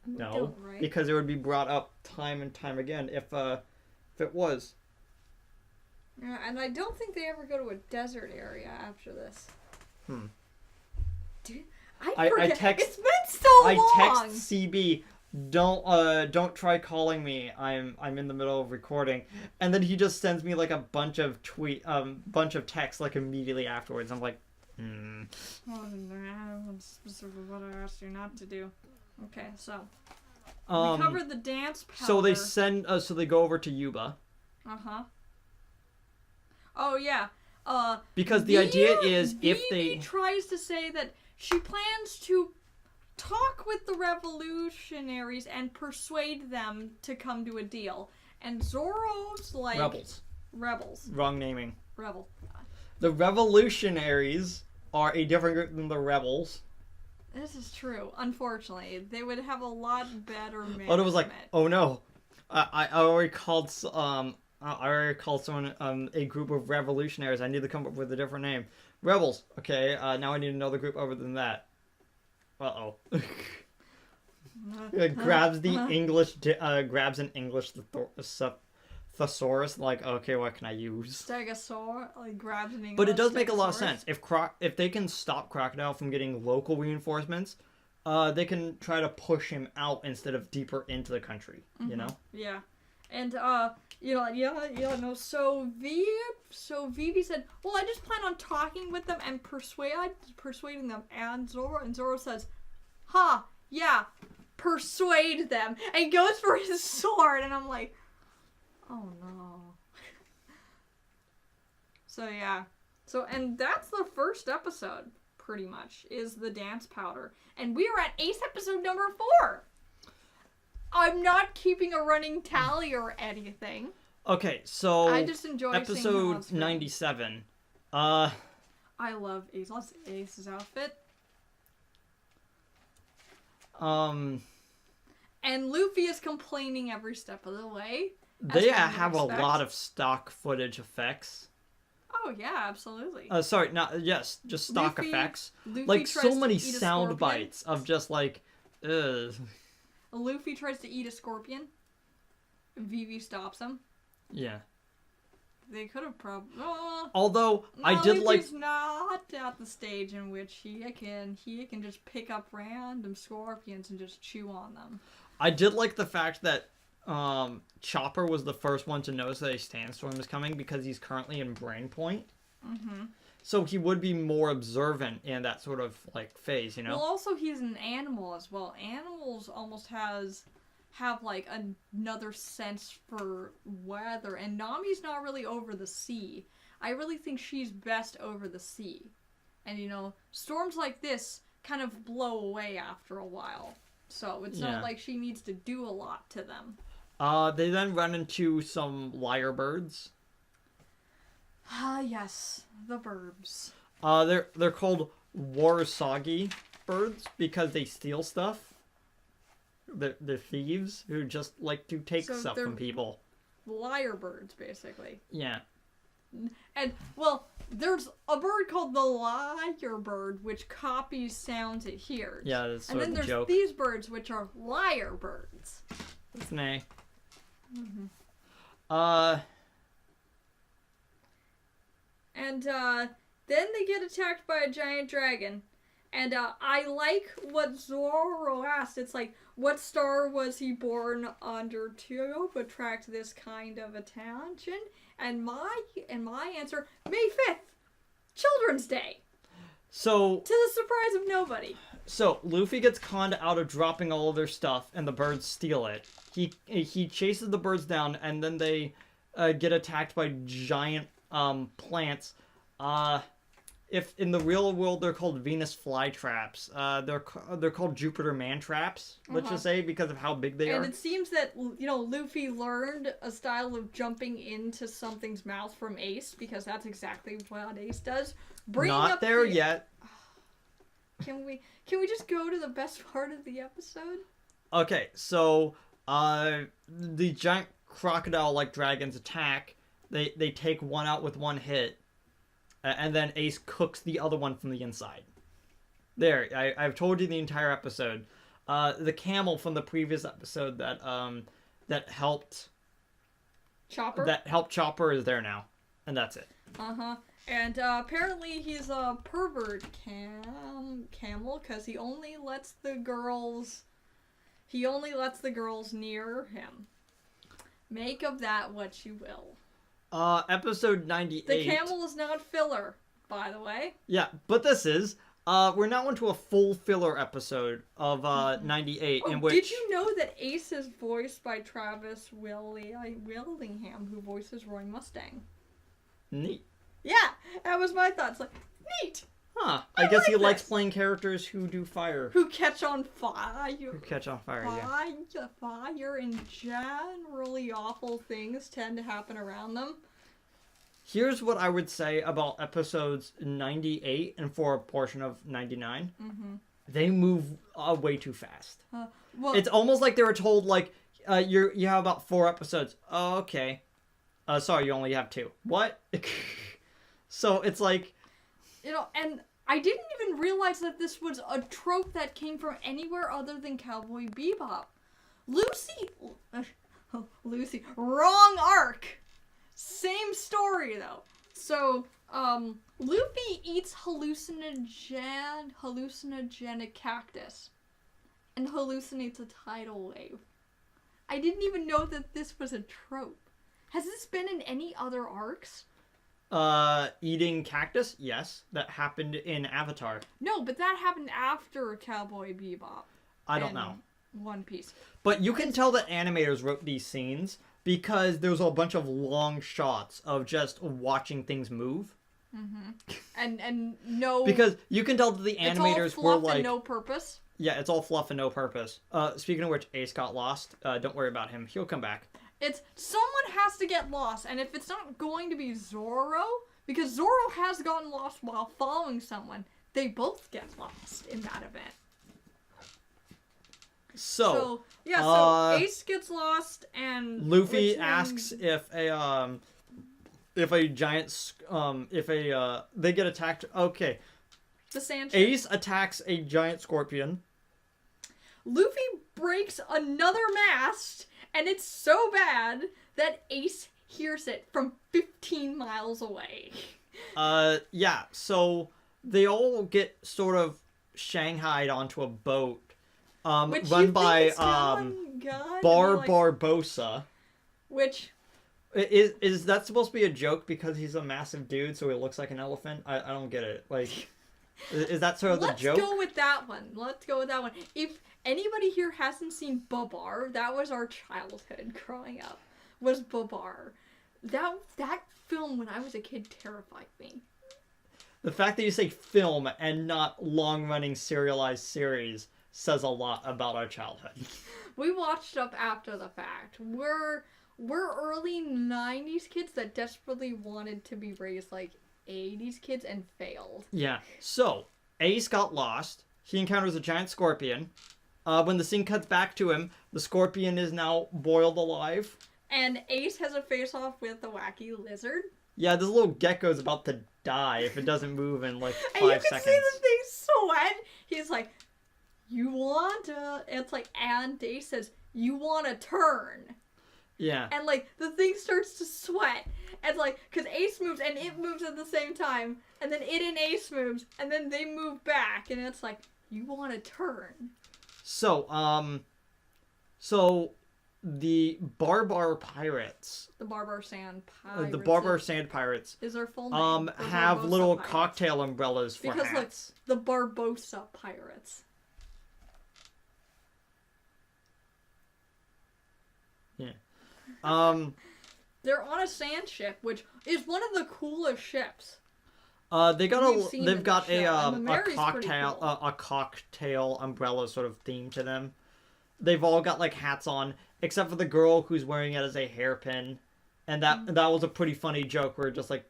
No, right? Because it would be brought up time and time again if it was.
Yeah, and I don't think they ever go to a desert area after this. Dude, I forget. It's been so long.
I text CB, don't try calling me. I'm in the middle of recording, and then he just sends me like a bunch of texts like immediately afterwards. I'm like,
That's specifically what I asked you not to do. Okay, so we covered the dance powder.
So they send. So they go over to Yuba.
Oh yeah.
Because the idea is if
Vivi tries to say that she plans to talk with the revolutionaries and persuade them to come to a deal, and Zoro's like rebels.
Wrong naming.
Rebel.
The revolutionaries are a different group than the rebels.
This is true. Unfortunately, they would have a lot better management.
Oda was like, "Oh no, I already called someone a group of revolutionaries. I need to come up with a different name. Rebels. Okay, now I need another group other than that. Uh-oh. Grabs the English, grabs an English thesaurus, like, okay, what can I use?
Stegosaur, like, grabs an English
But it does make a lot of sense. If they can stop Crocodile from getting local reinforcements, they can try to push him out instead of deeper into the country, you know?
Yeah. And, so Vivi said, well, I just plan on talking with them and persuading them. And Zoro says, yeah, persuade them. And he goes for his sword, and I'm like, oh no. So, yeah. And that's the first episode, pretty much, is the dance powder. And we are at Ace episode number 4. I'm not keeping a running tally or anything.
Okay, so
I just enjoy
episode 97.
I love Ace's outfit. And Luffy is complaining every step of the way.
They have a lot of stock footage effects.
Oh yeah, absolutely.
Just stock effects.
Luffy
like so many sound bites of just like, ugh.
Luffy tries to eat a scorpion. Vivi stops him.
Yeah.
They could have probably.
Although I did
Luffy's not at the stage in which he can just pick up random scorpions and just chew on them.
I did like the fact that Chopper was the first one to notice that a sandstorm is coming because he's currently in Brain Point. Mm-hmm. So he would be more observant in that sort of like phase, you know?
Well, also he's an animal as well. Animals almost have like another sense for weather, and Nami's not really over the sea. I really think she's best over the sea. And storms like this kind of blow away after a while. So it's not like she needs to do a lot to them.
They then run into some lyrebirds.
Yes, the birds.
They're called Warusagi birds because they steal stuff. They're thieves who just like to take stuff from people.
Lyrebirds, basically.
Yeah.
And, well, there's a bird called the lyrebird, which copies sounds it hears.
Yeah, that's sort
of the joke. And then there's these birds, which are lyrebirds.
That's nay.
Mm-hmm. And then they get attacked by a giant dragon. And I like what Zoro asked. It's like, what star was he born under to attract this kind of attention? And my answer, May 5th, Children's Day.
So,
to the surprise of nobody.
So Luffy gets conned out of dropping all of their stuff, and the birds steal it. He chases the birds down, and then they get attacked by giant plants. If in the real world they're called Venus flytraps, they're called Jupiter man traps. Let's just say because of how big they are.
And it seems that Luffy learned a style of jumping into something's mouth from Ace, because that's exactly what Ace does.
Not there yet.
Can we just go to the best part of the episode?
Okay, so the giant crocodile-like dragons attack. They take one out with one hit. And then Ace cooks the other one from the inside. There, I've told you the entire episode. The camel from the previous episode that helped
Chopper.
That helped Chopper is there now, and that's it.
And apparently he's a pervert camel because he only lets the girls near him. Make of that what you will.
Episode 98.
The camel is not filler, by the way.
Yeah, but this is. We're now into a full filler episode of 98, in which...
Did you know that Ace is voiced by Travis Willingham, who voices Roy Mustang?
Neat.
Yeah, that was my thoughts. Like, neat.
Huh. I guess he likes playing characters who do fire.
Who catch on fire.
Yeah.
Fire and generally awful things tend to happen around them.
Here's what I would say about episodes 98 and for a portion of 99. Mm-hmm. They move way too fast. Well, it's almost like they were told, like, you have about 4 episodes. Oh, okay. Sorry, you only have 2. What? So it's like...
and I didn't even realize that this was a trope that came from anywhere other than Cowboy Bebop. Lucy, wrong arc. Same story though. So, Luffy eats hallucinogenic cactus and hallucinates a tidal wave. I didn't even know that this was a trope. Has this been in any other arcs?
Eating cactus? Yes. That happened in Avatar.
No, but that happened after Cowboy Bebop.
I don't know.
One Piece.
But you can tell that animators wrote these scenes because there's a bunch of long shots of just watching things move.
Mm-hmm. And no...
Because you can tell that the animators
were like...
It's all fluff
and no purpose.
Yeah, it's all fluff and no purpose. Speaking of which, Ace got lost. Don't worry about him. He'll come back.
It's someone has to get lost, and if it's not going to be Zoro, because Zoro has gotten lost while following someone, they both get lost in that event. So Ace gets lost, and
Luffy asks if they get attacked. Okay,
the sand.
Ace attacks a giant scorpion.
Luffy breaks another mast. And it's so bad that Ace hears it from 15 miles away.
Yeah, so they all get sort of shanghaied onto a boat run by Barbossa.
Which...
Is that supposed to be a joke because he's a massive dude so he looks like an elephant? I don't get it. Like, is that sort of the joke?
Let's go with that one. If anybody here hasn't seen Babar, that was our childhood growing up, was Babar. That film when I was a kid terrified me.
The fact that you say film and not long-running serialized series says a lot about our childhood.
We watched up after the fact. We're early 90s kids that desperately wanted to be raised like 80s kids and failed.
Yeah. So, Ace got lost. He encounters a giant scorpion. When the scene cuts back to him, the scorpion is now boiled alive.
And Ace has a face-off with the wacky lizard.
Yeah, this little gecko's about to die if it doesn't move in like 5 seconds.
And you can see the thing sweat. He's like, you want to... It's like, and Ace says, you want to turn.
Yeah.
And like, the thing starts to sweat. And like, because Ace moves and it moves at the same time. And then it and Ace moves. And then they move back. And it's like, you want to turn.
So, the Barbar Pirates.
The Barbar Sand Pirates.
The Barbar Sand Pirates.
Is their full name.
Have
Barbossa
little
Pirates.
cocktail umbrellas for hats.
Because, like, the Barbossa Pirates.
Yeah.
They're on a sand ship, which is one of the coolest ships.
They've got a
cool.
cocktail umbrella sort of theme to them. They've all got like hats on, except for the girl who's wearing it as a hairpin, and that was a pretty funny joke where it just like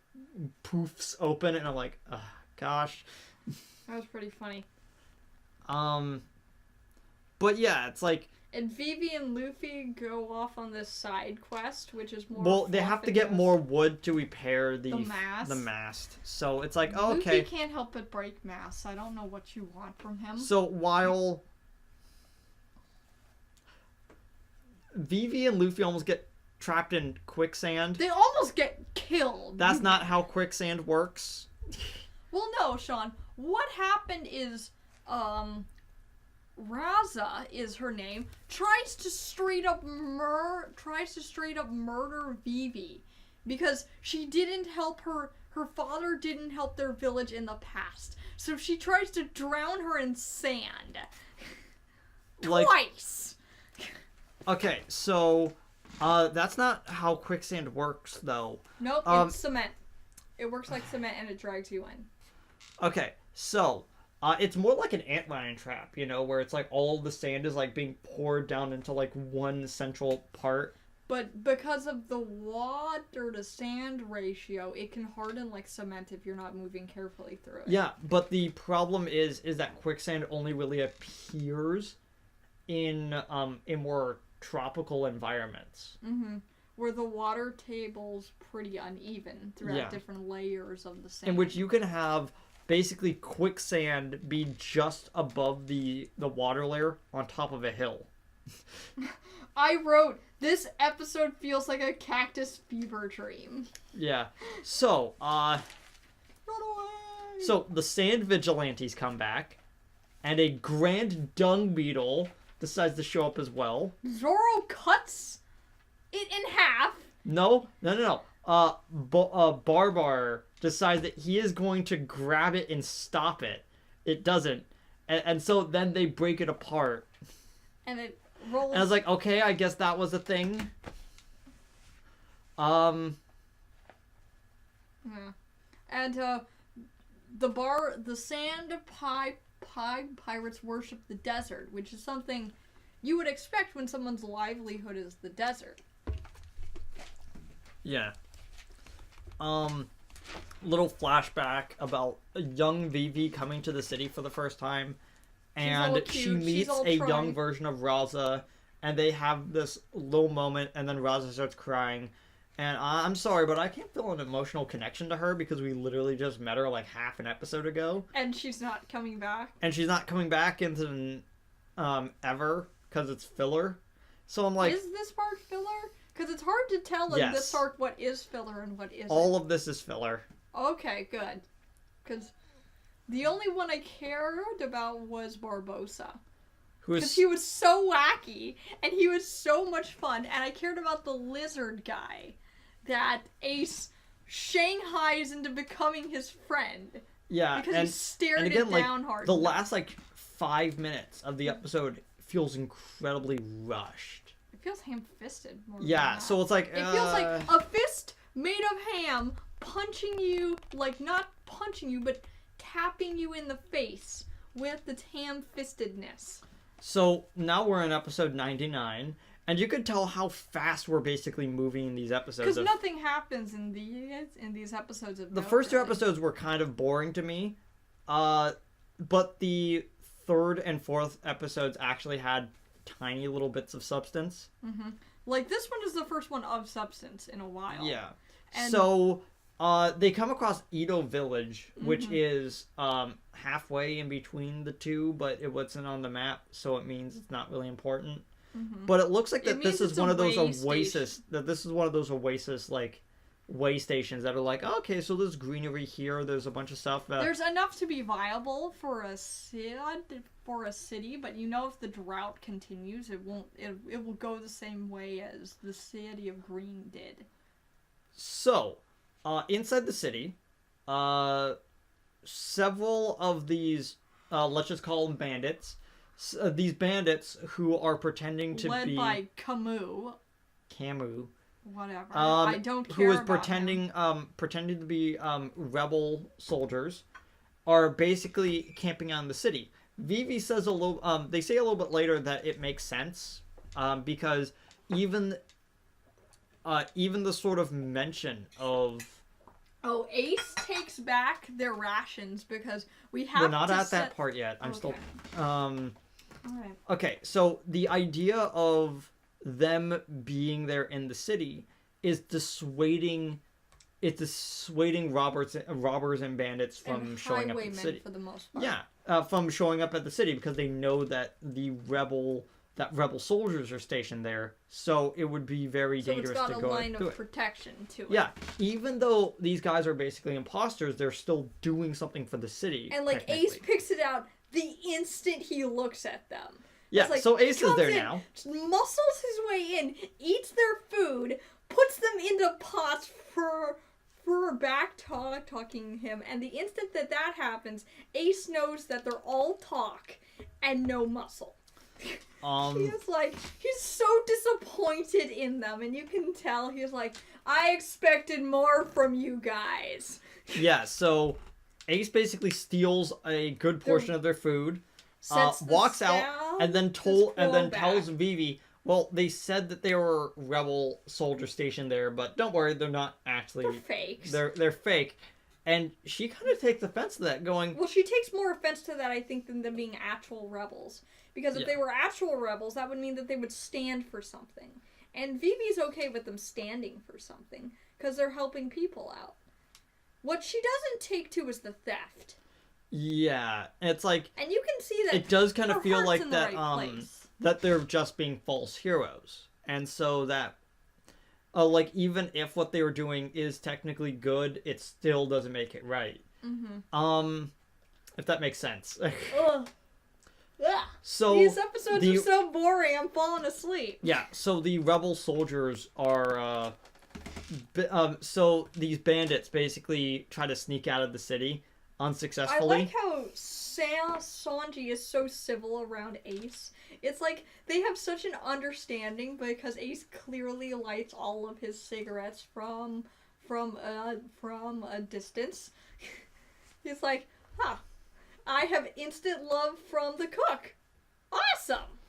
poofs open, and I'm like, oh, gosh.
That was pretty funny.
But yeah, it's like.
And Vivi and Luffy go off on this side quest, which is more.
Well, they have to get more wood to repair the
mast.
The mast. So it's like, oh, okay.
Luffy can't help but break masts. I don't know what you want from him.
So while Vivi and Luffy almost get trapped in quicksand,
they almost get killed.
That's not how quicksand works.
Well, no, Sean. What happened is, Raza is her name, tries to straight up murder Vivi because she didn't help her father didn't help their village in the past. So she tries to drown her in sand. Twice.
Okay, so that's not how quicksand works though.
Nope, it's cement. It works like cement and it drags you in.
Okay, so it's more like an antlion trap, you know, where it's like all the sand is like being poured down into like one central part.
But because of the water to sand ratio, it can harden like cement if you're not moving carefully through it.
Yeah, but the problem is that quicksand only really appears in more tropical environments.
Mm-hmm. Where the water table's pretty uneven throughout different layers of the sand.
In which you can have basically quicksand be just above the water layer on top of a hill.
I wrote, this episode feels like a cactus fever dream.
Yeah. So,
Run away!
So, the sand vigilantes come back, and a grand dung beetle decides to show up as well.
Zoro cuts it in half.
No. Barbar decides that he is going to grab it and stop it. It doesn't. And so then they break it apart.
And it rolls.
And I was like, okay, I guess that was a thing.
Yeah. And the sand pirates worship the desert, which is something you would expect when someone's livelihood is the desert.
Yeah. Little flashback about a young Vivi coming to the city for the first time, and she meets a young version of Raza, and they have this little moment, and then Raza starts crying. And I'm sorry, but I can't feel an emotional connection to her because we literally just met her like half an episode ago.
And she's not coming back.
And she's not coming back into ever because it's filler. So I'm like,
is this part filler? Because it's hard to tell in this arc what is filler and what isn't.
All of this is filler.
Okay, good. Because the only one I cared about was Barbossa. Because he was so wacky, and he was so much fun, and I cared about the lizard guy that Ace shanghais into becoming his friend.
Yeah,
because he stared it down hard.
The last 5 minutes of the episode feels incredibly rushed.
It feels ham-fisted more than
that. So it's like...
It feels like a fist made of ham punching you, not punching you, but tapping you in the face with its ham-fistedness.
So now we're in episode 99, and you could tell how fast we're basically moving in these episodes.
Because nothing happens in these episodes of
the first two episodes were kind of boring to me, but the third and fourth episodes actually had tiny little bits of substance.
Mm-hmm. This one is the first one of substance in a while.
Yeah. And so they come across Edo Village, which is halfway in between the two, but it wasn't on the map, so it means it's not really important. Mm-hmm. But it looks like this is one of those oasis. That this is one of those oasis way stations that are like, okay, so there's greenery here. There's a bunch of stuff.
There's enough to be viable for a city, but if the drought continues, it won't. It will go the same way as the city of Green did.
So, inside the city, several of these, let's just call them bandits. These bandits who are pretending to
led
be
by Camus. Whatever. I don't care.
Who is pretending to be rebel soldiers, are basically camping out in the city. Vivi says they say a little bit later that it makes sense, because even the sort of mention of
Ace takes back their rations because we're
not at that part yet. I'm still
all right.
Okay, so the idea of them being there in the city is dissuading robbers and bandits from showing up at the city.
For the most part.
Yeah, from showing up at the city because they know that rebel soldiers are stationed there, so it would be very dangerous to go. So it's got a
line of protection to it.
Yeah, even though these guys are basically imposters, they're still doing something for the city.
And Ace picks it out the instant he looks at them.
Yeah, so Ace is there now.
Muscles his way in, eats their food, puts them into pots for talking him, and the instant that happens, Ace knows that they're all talk and no muscle. He's so disappointed in them, and you can tell he's like, I expected more from you guys.
Yeah, so Ace basically steals a good portion of their food, walks out, and then tells Vivi, well, they said that there were rebel soldiers stationed there, but don't worry, they're not actually.
They're fakes.
They're fake. And she kind of takes offense to that, going...
Well, she takes more offense to that, I think, than them being actual rebels. Because if they were actual rebels, that would mean that they would stand for something. And Vivi's okay with them standing for something, because they're helping people out. What she doesn't take to is the theft.
Yeah, it's like...
And you can see that
it does kind of feel like that,
right
that they're just being false heroes. And so that, like, even if what they were doing is technically good, it still doesn't make it right. Mm-hmm. If that makes sense.
Ugh. So these episodes are so boring, I'm falling asleep.
Yeah, so the rebel soldiers are, so these bandits basically try to sneak out of the city unsuccessfully.
I like how Sanji is so civil around Ace. It's like they have such an understanding because Ace clearly lights all of his cigarettes from a distance. He's like, I have instant love from the cook. Awesome.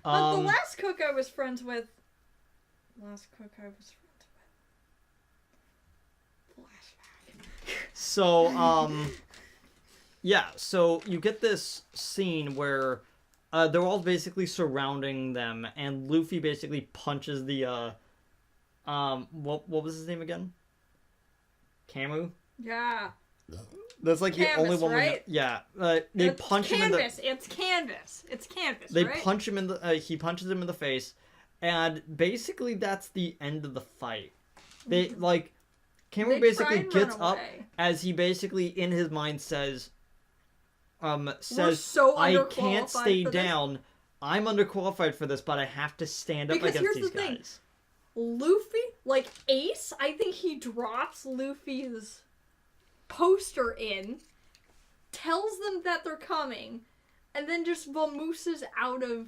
But the last cook I was friends with. Flashback.
So, yeah, so you get this scene where they're all basically surrounding them, and Luffy basically punches the, what was his name again? Camus?
Yeah.
That's like Canvas, the only one.
Right?
Yeah, they punch him in the.
It's Canvas. It's Canvas.
They
right?
punch him in the. He punches him in the face, and basically that's the end of the fight. They like, Cameron basically gets up as he basically in his mind says, I can't stay down. I'm underqualified for this, but I have to stand up against these guys.
Luffy, like Ace, I think he drops Luffy's poster in, tells them that they're coming, and then just vamooses out of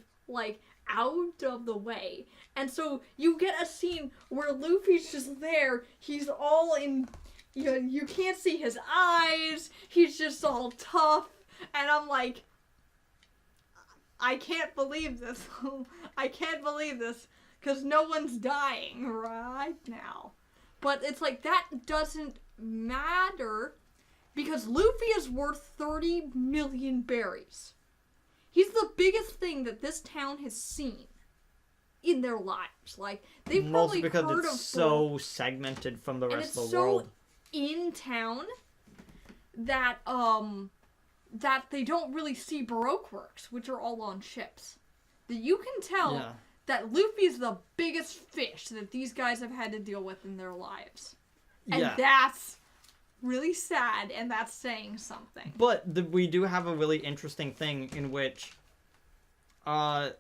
the way. And so you get a scene where Luffy's just there, he's all in, you can't see his eyes, he's just all tough, and I'm like, I can't believe this. I can't believe this, because no one's dying right now. But it's like, that doesn't matter because Luffy is worth 30 million berries. He's the biggest thing that this town has seen in their lives. Like, they've probably heard of... Mostly because it's
so segmented from the rest of the world.
In town that that they don't really see Baroque works, which are all on ships. That you can tell that Luffy's the biggest fish that these guys have had to deal with in their lives. And that's really sad, and that's saying something.
But we do have a really interesting thing in which Cameron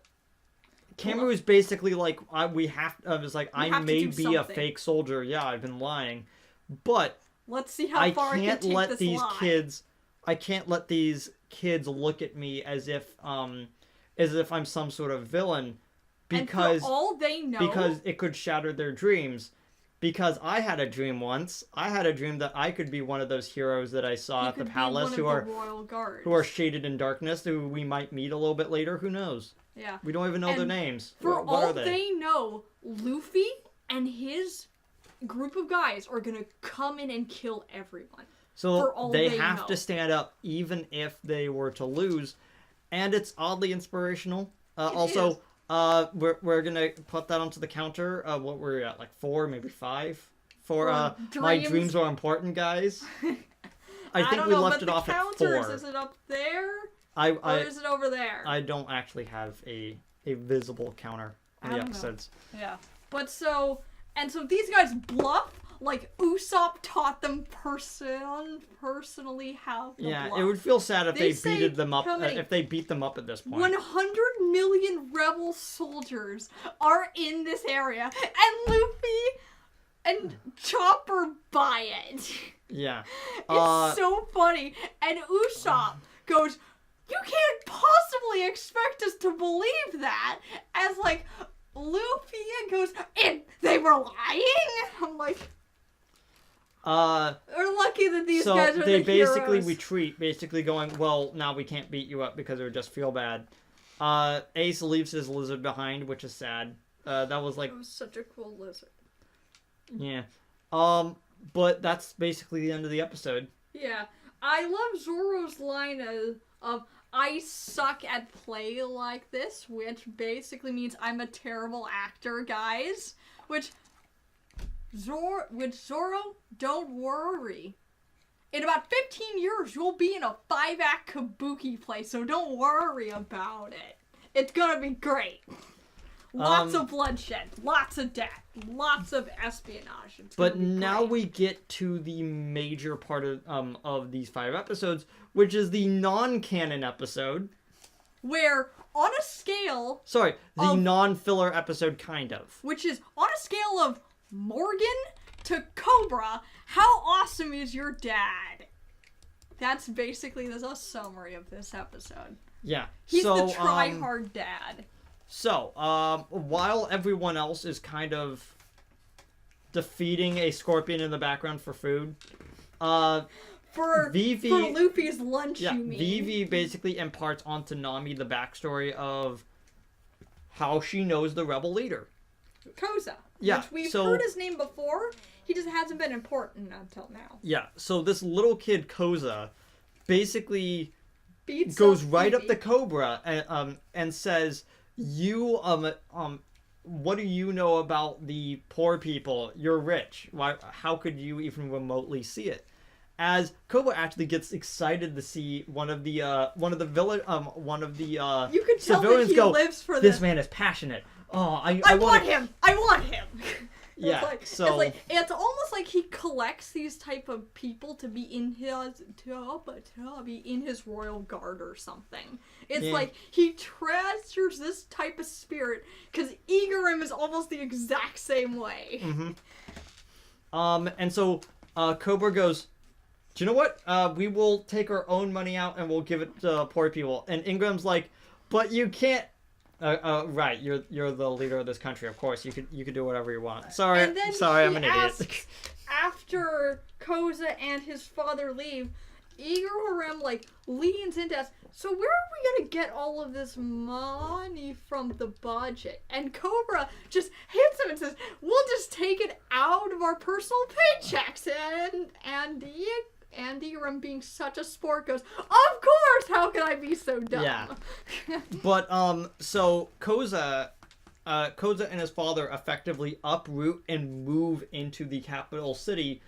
is basically like, I may be a fake soldier. Yeah, I've been lying. But
let's see how far I can take this lie.
I can't let these kids look at me as if I'm some sort of villain. Because,
and for all they know,
because it could shatter their dreams. Because I had a dream once. I had a dream that I could be one of those heroes that I saw at the palace who are shaded in darkness, who we might meet a little bit later. Who knows?
Yeah.
We don't even know their names.
For all they know, Luffy and his group of guys are going to come in and kill everyone.
So they have to stand up even if they were to lose. And it's oddly inspirational. Also... we're gonna put that onto the counter. What we're at, like 4, maybe 5. For my dreams are important, guys. I think we left it off at 4.
Is it up there?
Or
is it over there?
I don't actually have a visible counter in the episodes.
Yeah, but so these guys bluff. Like, Usopp taught them personally how to bluff.
It would feel sad if they beat them up. If they beat them up at this point.
100 million rebel soldiers are in this area, and Luffy and Chopper buy it.
Yeah,
it's so funny. And Usopp goes, "You can't possibly expect us to believe that." As like Luffy goes, "And they were lying." I'm like. We're lucky that these guys are the heroes. So they basically
retreat, basically going, well, now we can't beat you up because it would just feel bad. Ace leaves his lizard behind, which is sad. That was
such a cool lizard.
Yeah. But that's basically the end of the episode.
Yeah. I love Zoro's line of I suck at play like this, which basically means I'm a terrible actor, guys. With Zoro, don't worry. in about 15 years, you'll be in a 5-act kabuki play, so don't worry about it. It's gonna be great. Lots of bloodshed, lots of death, lots of espionage.
But now we get to the major part of these 5 episodes, which is the non-canon episode.
Where, on a scale...
Sorry, the non-filler episode, kind of.
Which is, on a scale of Morgan to Cobra, how awesome is your dad? That's basically a summary of this episode.
Yeah.
He's the try-hard dad.
So, while everyone else is kind of defeating a scorpion in the background for food,
For Luffy's lunch,
you
mean.
Vivi basically imparts onto Nami the backstory of how she knows the rebel leader.
Koza.
Yeah.
Which we've heard his name before. He just hasn't been important until now.
Yeah. So this little kid, Koza, basically goes right up to Cobra and says, "You what do you know about the poor people? You're rich. How could you even remotely see it?" As Cobra actually gets excited to see one of the
you could tell
civilians
that he lives for
this man is passionate. Oh, I
want him. I want him.
Yeah,
it's almost like he collects these type of people to be in his royal guard or something. It's like he treasures this type of spirit because Igarim is almost the exact same way.
Mm-hmm. And so Cobra goes, "Do you know what? We will take our own money out and we'll give it to poor people." And Ingram's like, "But you can't." Right, you're the leader of this country. Of course, you could do whatever you want. Sorry, I'm an idiot.
After Koza and his father leave, Igarim leans into us. So where are we gonna get all of this money from the budget? And Cobra just hits him and says, "We'll just take it out of our personal paychecks." And Igarim, being such a sport, goes, "Of course! How can I be so dumb?"
Yeah. But so Koza and his father effectively uproot and move into the capital city,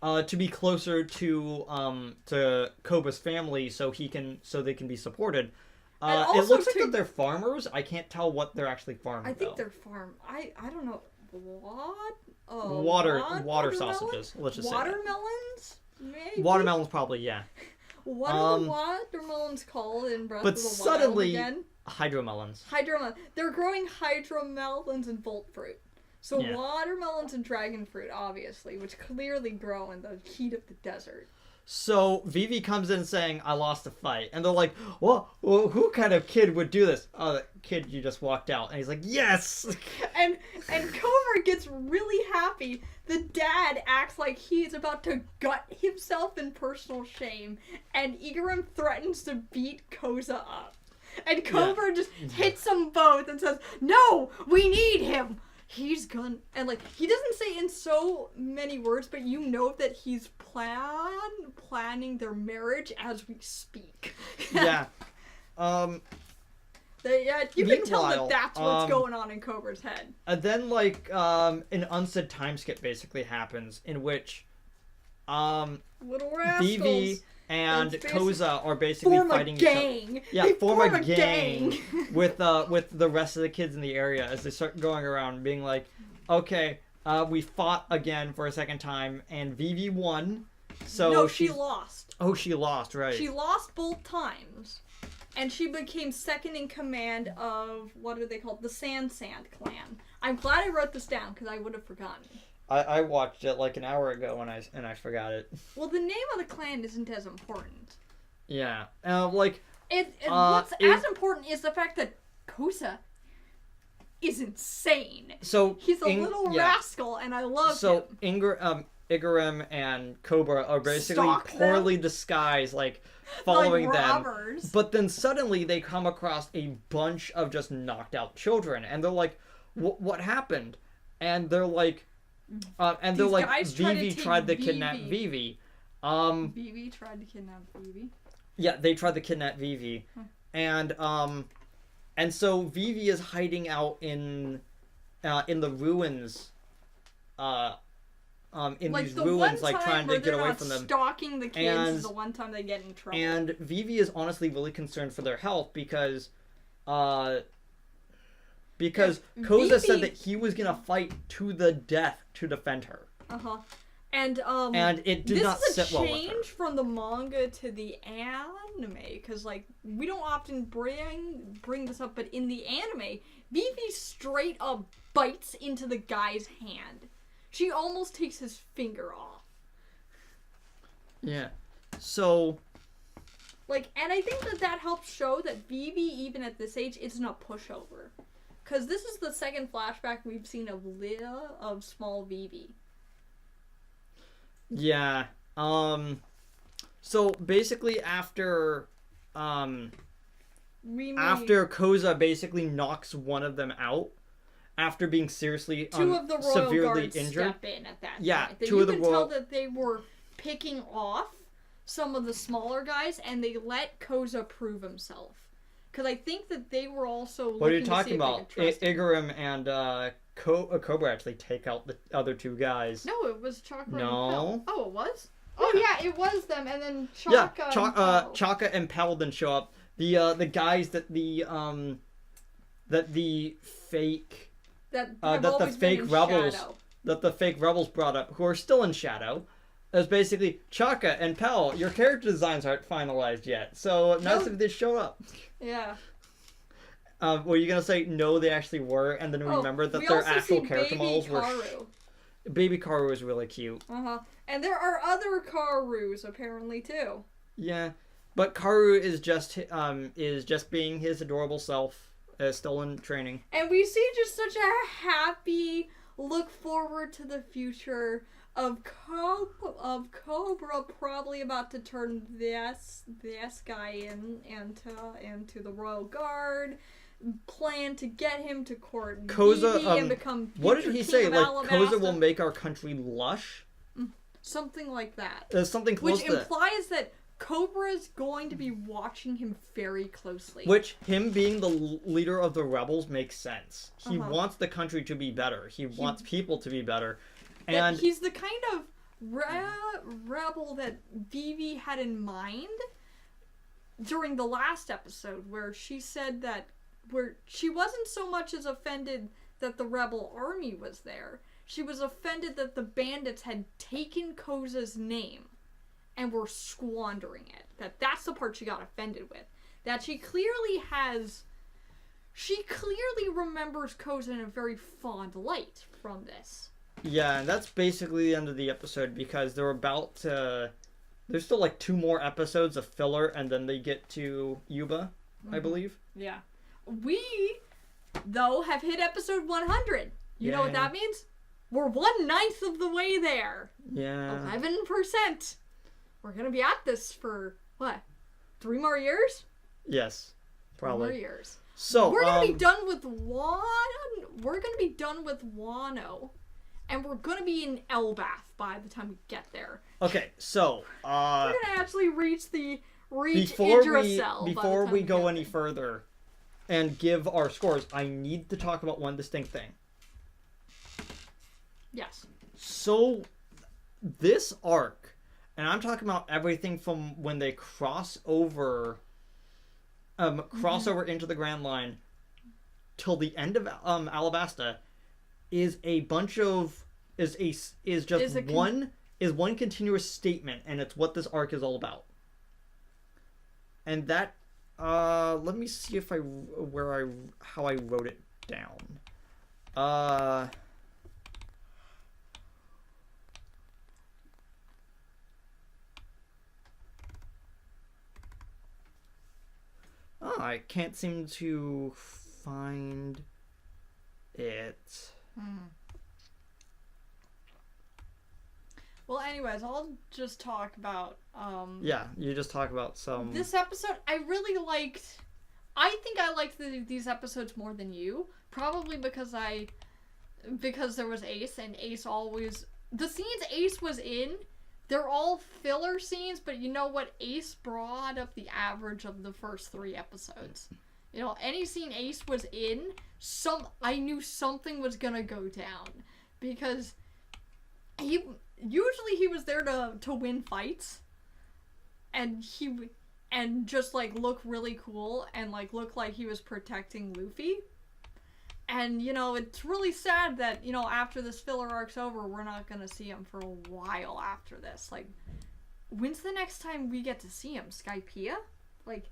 to be closer to Koba's family, so they can be supported. It looks like that they're farmers. I can't tell what they're actually farming.
I think they're farm. I don't know what.
Water sausages. Let's just say
watermelons. Maybe?
Watermelons, probably, yeah.
What are the watermelons called in Breath of the Wild
suddenly,
again?
hydromelons.
They're growing hydromelons and volt fruit. So watermelons and dragon fruit, obviously, which clearly grow in the heat of the desert.
So Vivi comes in saying, "I lost a fight." And they're like, well, who kind of kid would do this? "Oh, the kid you just walked out." And he's like, "Yes!"
And Cobra gets really happy. The dad acts like he's about to gut himself in personal shame. And Igarim threatens to beat Koza up. And Cobra just hits them both and says, "No, we need him." He's gonna, and he doesn't say in so many words, but you know that he's planning their marriage as we speak.
Yeah.
You can tell that that's what's going on in Cobra's head.
And then an unsaid time skip basically happens in which
Little rascals
Vivi and Koza are basically fighting each other. Yeah,
they
form a gang with the rest of the kids in the area as they start going around being like, "Okay, we fought again for a second time and Vivi won." So
no, she lost.
Oh, she lost, right.
She lost both times. And she became second in command of, what are they called? The Sand clan. I'm glad I wrote this down because I would have forgotten.
I watched it an hour ago and I forgot it.
Well, the name of the clan isn't as important.
Yeah.
What's as important is the fact that Koza is insane.
So
he's a little rascal, and I love him.
So Igarim and Cobra are basically poorly disguised, following them. But then suddenly they come across a bunch of just knocked out children, and they're like, "What happened?" And they're like, Vivi tried to kidnap Vivi.
Vivi tried to kidnap Vivi?
Yeah, they tried to kidnap Vivi. And so Vivi is hiding out in the ruins in these ruins, like trying to get away from them.
Stalking the kids is the one time they get in trouble.
And Vivi is honestly really concerned for their health because Koza said that he was gonna fight to the death to defend her.
And
it did not sit well with her.
This is a change from the manga to the anime, because like we don't often bring this up, but in the anime, Vivi straight up bites into the guy's hand. She almost takes his finger off.
Yeah. So.
Like, and I think that helps show that Vivi, even at this age, isn't a pushover. Because this is the second flashback we've seen of small Vivi.
Yeah. So basically after Koza basically knocks one of them out, after being seriously
two of the royal
severely
guards
injured.
Step in at that
yeah,
point.
two of the
you can tell that they were picking off some of the smaller guys, and they let Koza prove himself. Because I think that they were also.
What are you talking about? Igaram and Cobra actually take out the other two guys.
No, it was Chaka.
No.
And Pell. Oh, it was. Oh yeah, it was them, and then Chaka.
Yeah, Chaka and Pell then show up. The guys that the fake.
That the
fake rebels brought up, who are still in shadow, is basically Chaka and Pell. Your character designs aren't finalized yet, so nice if they show up.
Yeah.
Were you gonna say no? They actually were, and then remember that their actual character models were. Baby Karu is really cute.
And there are other Karus apparently too.
Yeah, but Karu is just being his adorable self. Still in training.
And we see just such a happy look forward to the future of Cobra probably about to turn this guy into the Royal Guard, plan to get him to court
Koza,
and become
what did he say? Like Koza will make our country lush?
Something like that.
Something close
to
that.
Which implies that Cobra is going to be watching him very closely.
Which, him being the leader of the rebels makes sense. He wants the country to be better. He wants people to be better. And
he's the kind of rebel that Vivi had in mind during the last episode, where she said that she wasn't so much as offended that the rebel army was there. She was offended that the bandits had taken Koza's name and were squandering it. That's the part she got offended with. That she clearly remembers Koza in a very fond light from this.
Yeah, and that's basically the end of the episode, because they're about to... There's still like 2 more episodes of filler, and then they get to Yuba, I believe.
Yeah. We, though, have hit episode 100. You know what that means? We're 1/9 of the way there.
Yeah.
11%. We're gonna be at this for what? 3 more years?
Yes, probably.
3 more years.
So
we're gonna be done with We're gonna be done with Wano, and we're gonna be in Elbath by the time we get there.
Okay, so
we're gonna actually reach
before
Yggdrasil.
Before we go any further, and give our scores, I need to talk about one distinct thing.
Yes.
So, this arc. And I'm talking about everything from when they cross over into the Grand Line till the end of Alabasta is one continuous statement, and it's what this arc is all about. And that let me see if how I wrote it down. Oh, I can't seem to find it.
Well, anyways, I'll just talk about...
Yeah, you just talk about some...
This episode, I really liked... I think I liked these episodes more than you. Probably because there was Ace, and Ace always... The scenes Ace was in... They're all filler scenes, but you know what? Ace brought up the average of the first 3 episodes. You know, any scene Ace was in, I knew something was gonna go down. Because usually he was there to win fights, and just like look really cool and like look like he was protecting Luffy. And it's really sad that after this filler arc's over, we're not gonna see him for a while after this. Like, when's the next time we get to see him? Skypiea? Like,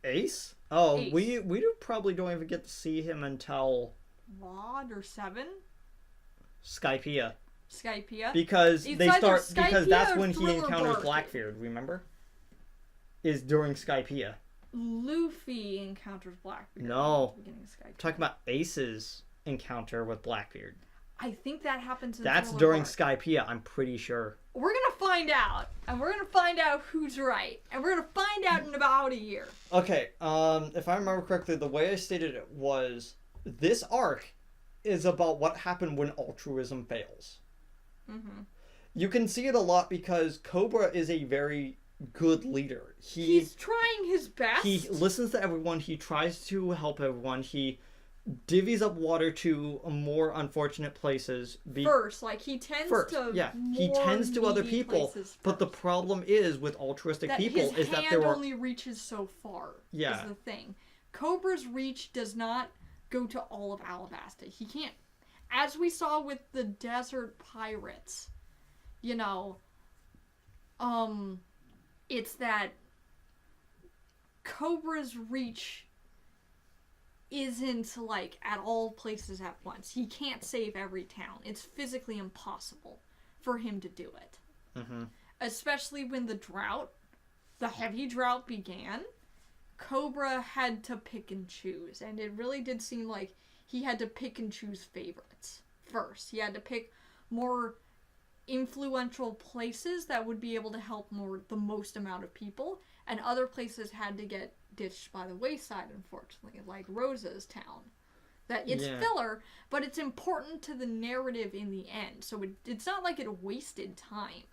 Ace? Oh, Ace. We probably don't even get to see him until
Rod or 7.
Skypiea.
Because
because that's when he encounters Blackbeard. Remember? Is during Skypiea.
Luffy encounters Blackbeard.
No. Talking about Ace's encounter with Blackbeard.
I think that happens in
That's during Skypiea, I'm pretty sure.
We're going to find out. And we're going to find out who's right. And we're going to find out in about a year.
Okay, if I remember correctly, the way I stated it was, this arc is about what happened when altruism fails. Mm-hmm. You can see it a lot because Cobra is a very good leader.
He's trying his best.
He listens to everyone. He tries to help everyone. He divvies up water to more unfortunate places.
First, like he tends
to other people. But the problem is with altruistic people is that there are
only reaches so far.
Yeah,
is the thing. Cobra's reach does not go to all of Alabasta. He can't. As we saw with the desert pirates, it's that Cobra's reach isn't like at all places at once. He can't save every town. It's physically impossible for him to do it. Mm-hmm. Especially when the heavy drought began, Cobra had to pick and choose. And it really did seem like he had to pick and choose favorites first. He had to pick more influential places that would be able to help the most amount of people, and other places had to get ditched by the wayside, unfortunately, like Rosa's town. That it's filler, but it's important to the narrative in the end, so it's not like it wasted time.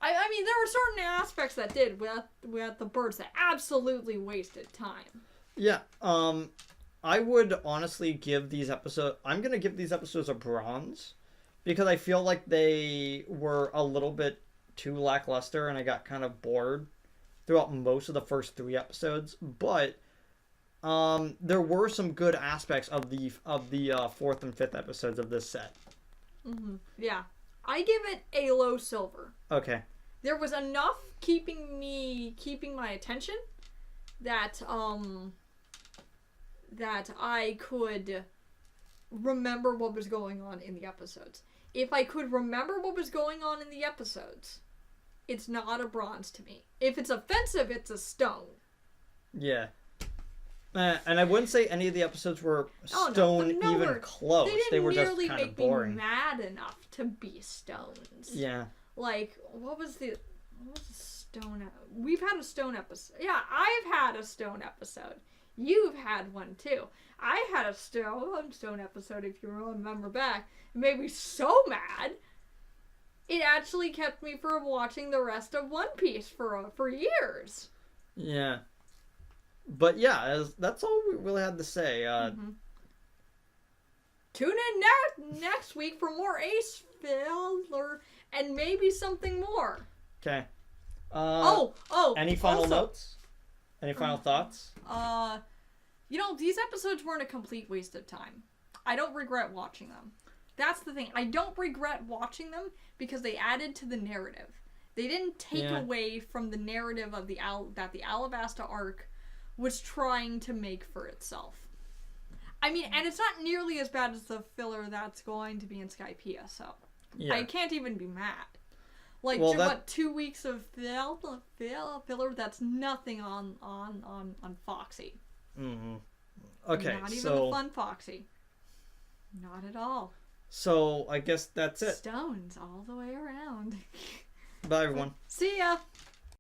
I mean, there were certain aspects that did with the birds that absolutely wasted time.
Yeah, I would honestly give these episodes... I'm going to give these episodes a bronze, because I feel like they were a little bit too lackluster, and I got kind of bored throughout most of the first 3 episodes. But there were some good aspects of the 4th and 5th episodes of this set.
Mm-hmm. Yeah, I give it a low silver.
Okay.
There was enough keeping my attention that I could remember what was going on in the episodes. If I could remember what was going on in the episodes, it's not a bronze to me. If it's offensive, it's a stone.
Yeah. And I wouldn't say any of the episodes were stone even close. They were just kind of boring. They didn't nearly make me
mad enough to be stones.
Yeah.
Like, what was the stone? We've had a stone episode. Yeah, I've had a stone episode. You've had one too. I had a stone episode, if you remember back. It made me so mad. It actually kept me from watching the rest of One Piece for years.
Yeah. But yeah, that's all we really had to say.
Mm-hmm. Tune in next week for more Ace filler and maybe something more.
Okay. Any final notes? Any final thoughts?
These episodes weren't a complete waste of time. I don't regret watching them. That's the thing. I don't regret watching them because they added to the narrative. They didn't take away from the narrative of that the Alabasta arc was trying to make for itself. I mean, and it's not nearly as bad as the filler that's going to be in Skypiea, so I can't even be mad. Like, 2 weeks of filler, that's nothing on Foxy.
Mm-hmm. Okay,
not even the fun Foxy. Not at all.
So, I guess that's it.
Stones all the way around.
Bye, everyone.
See ya!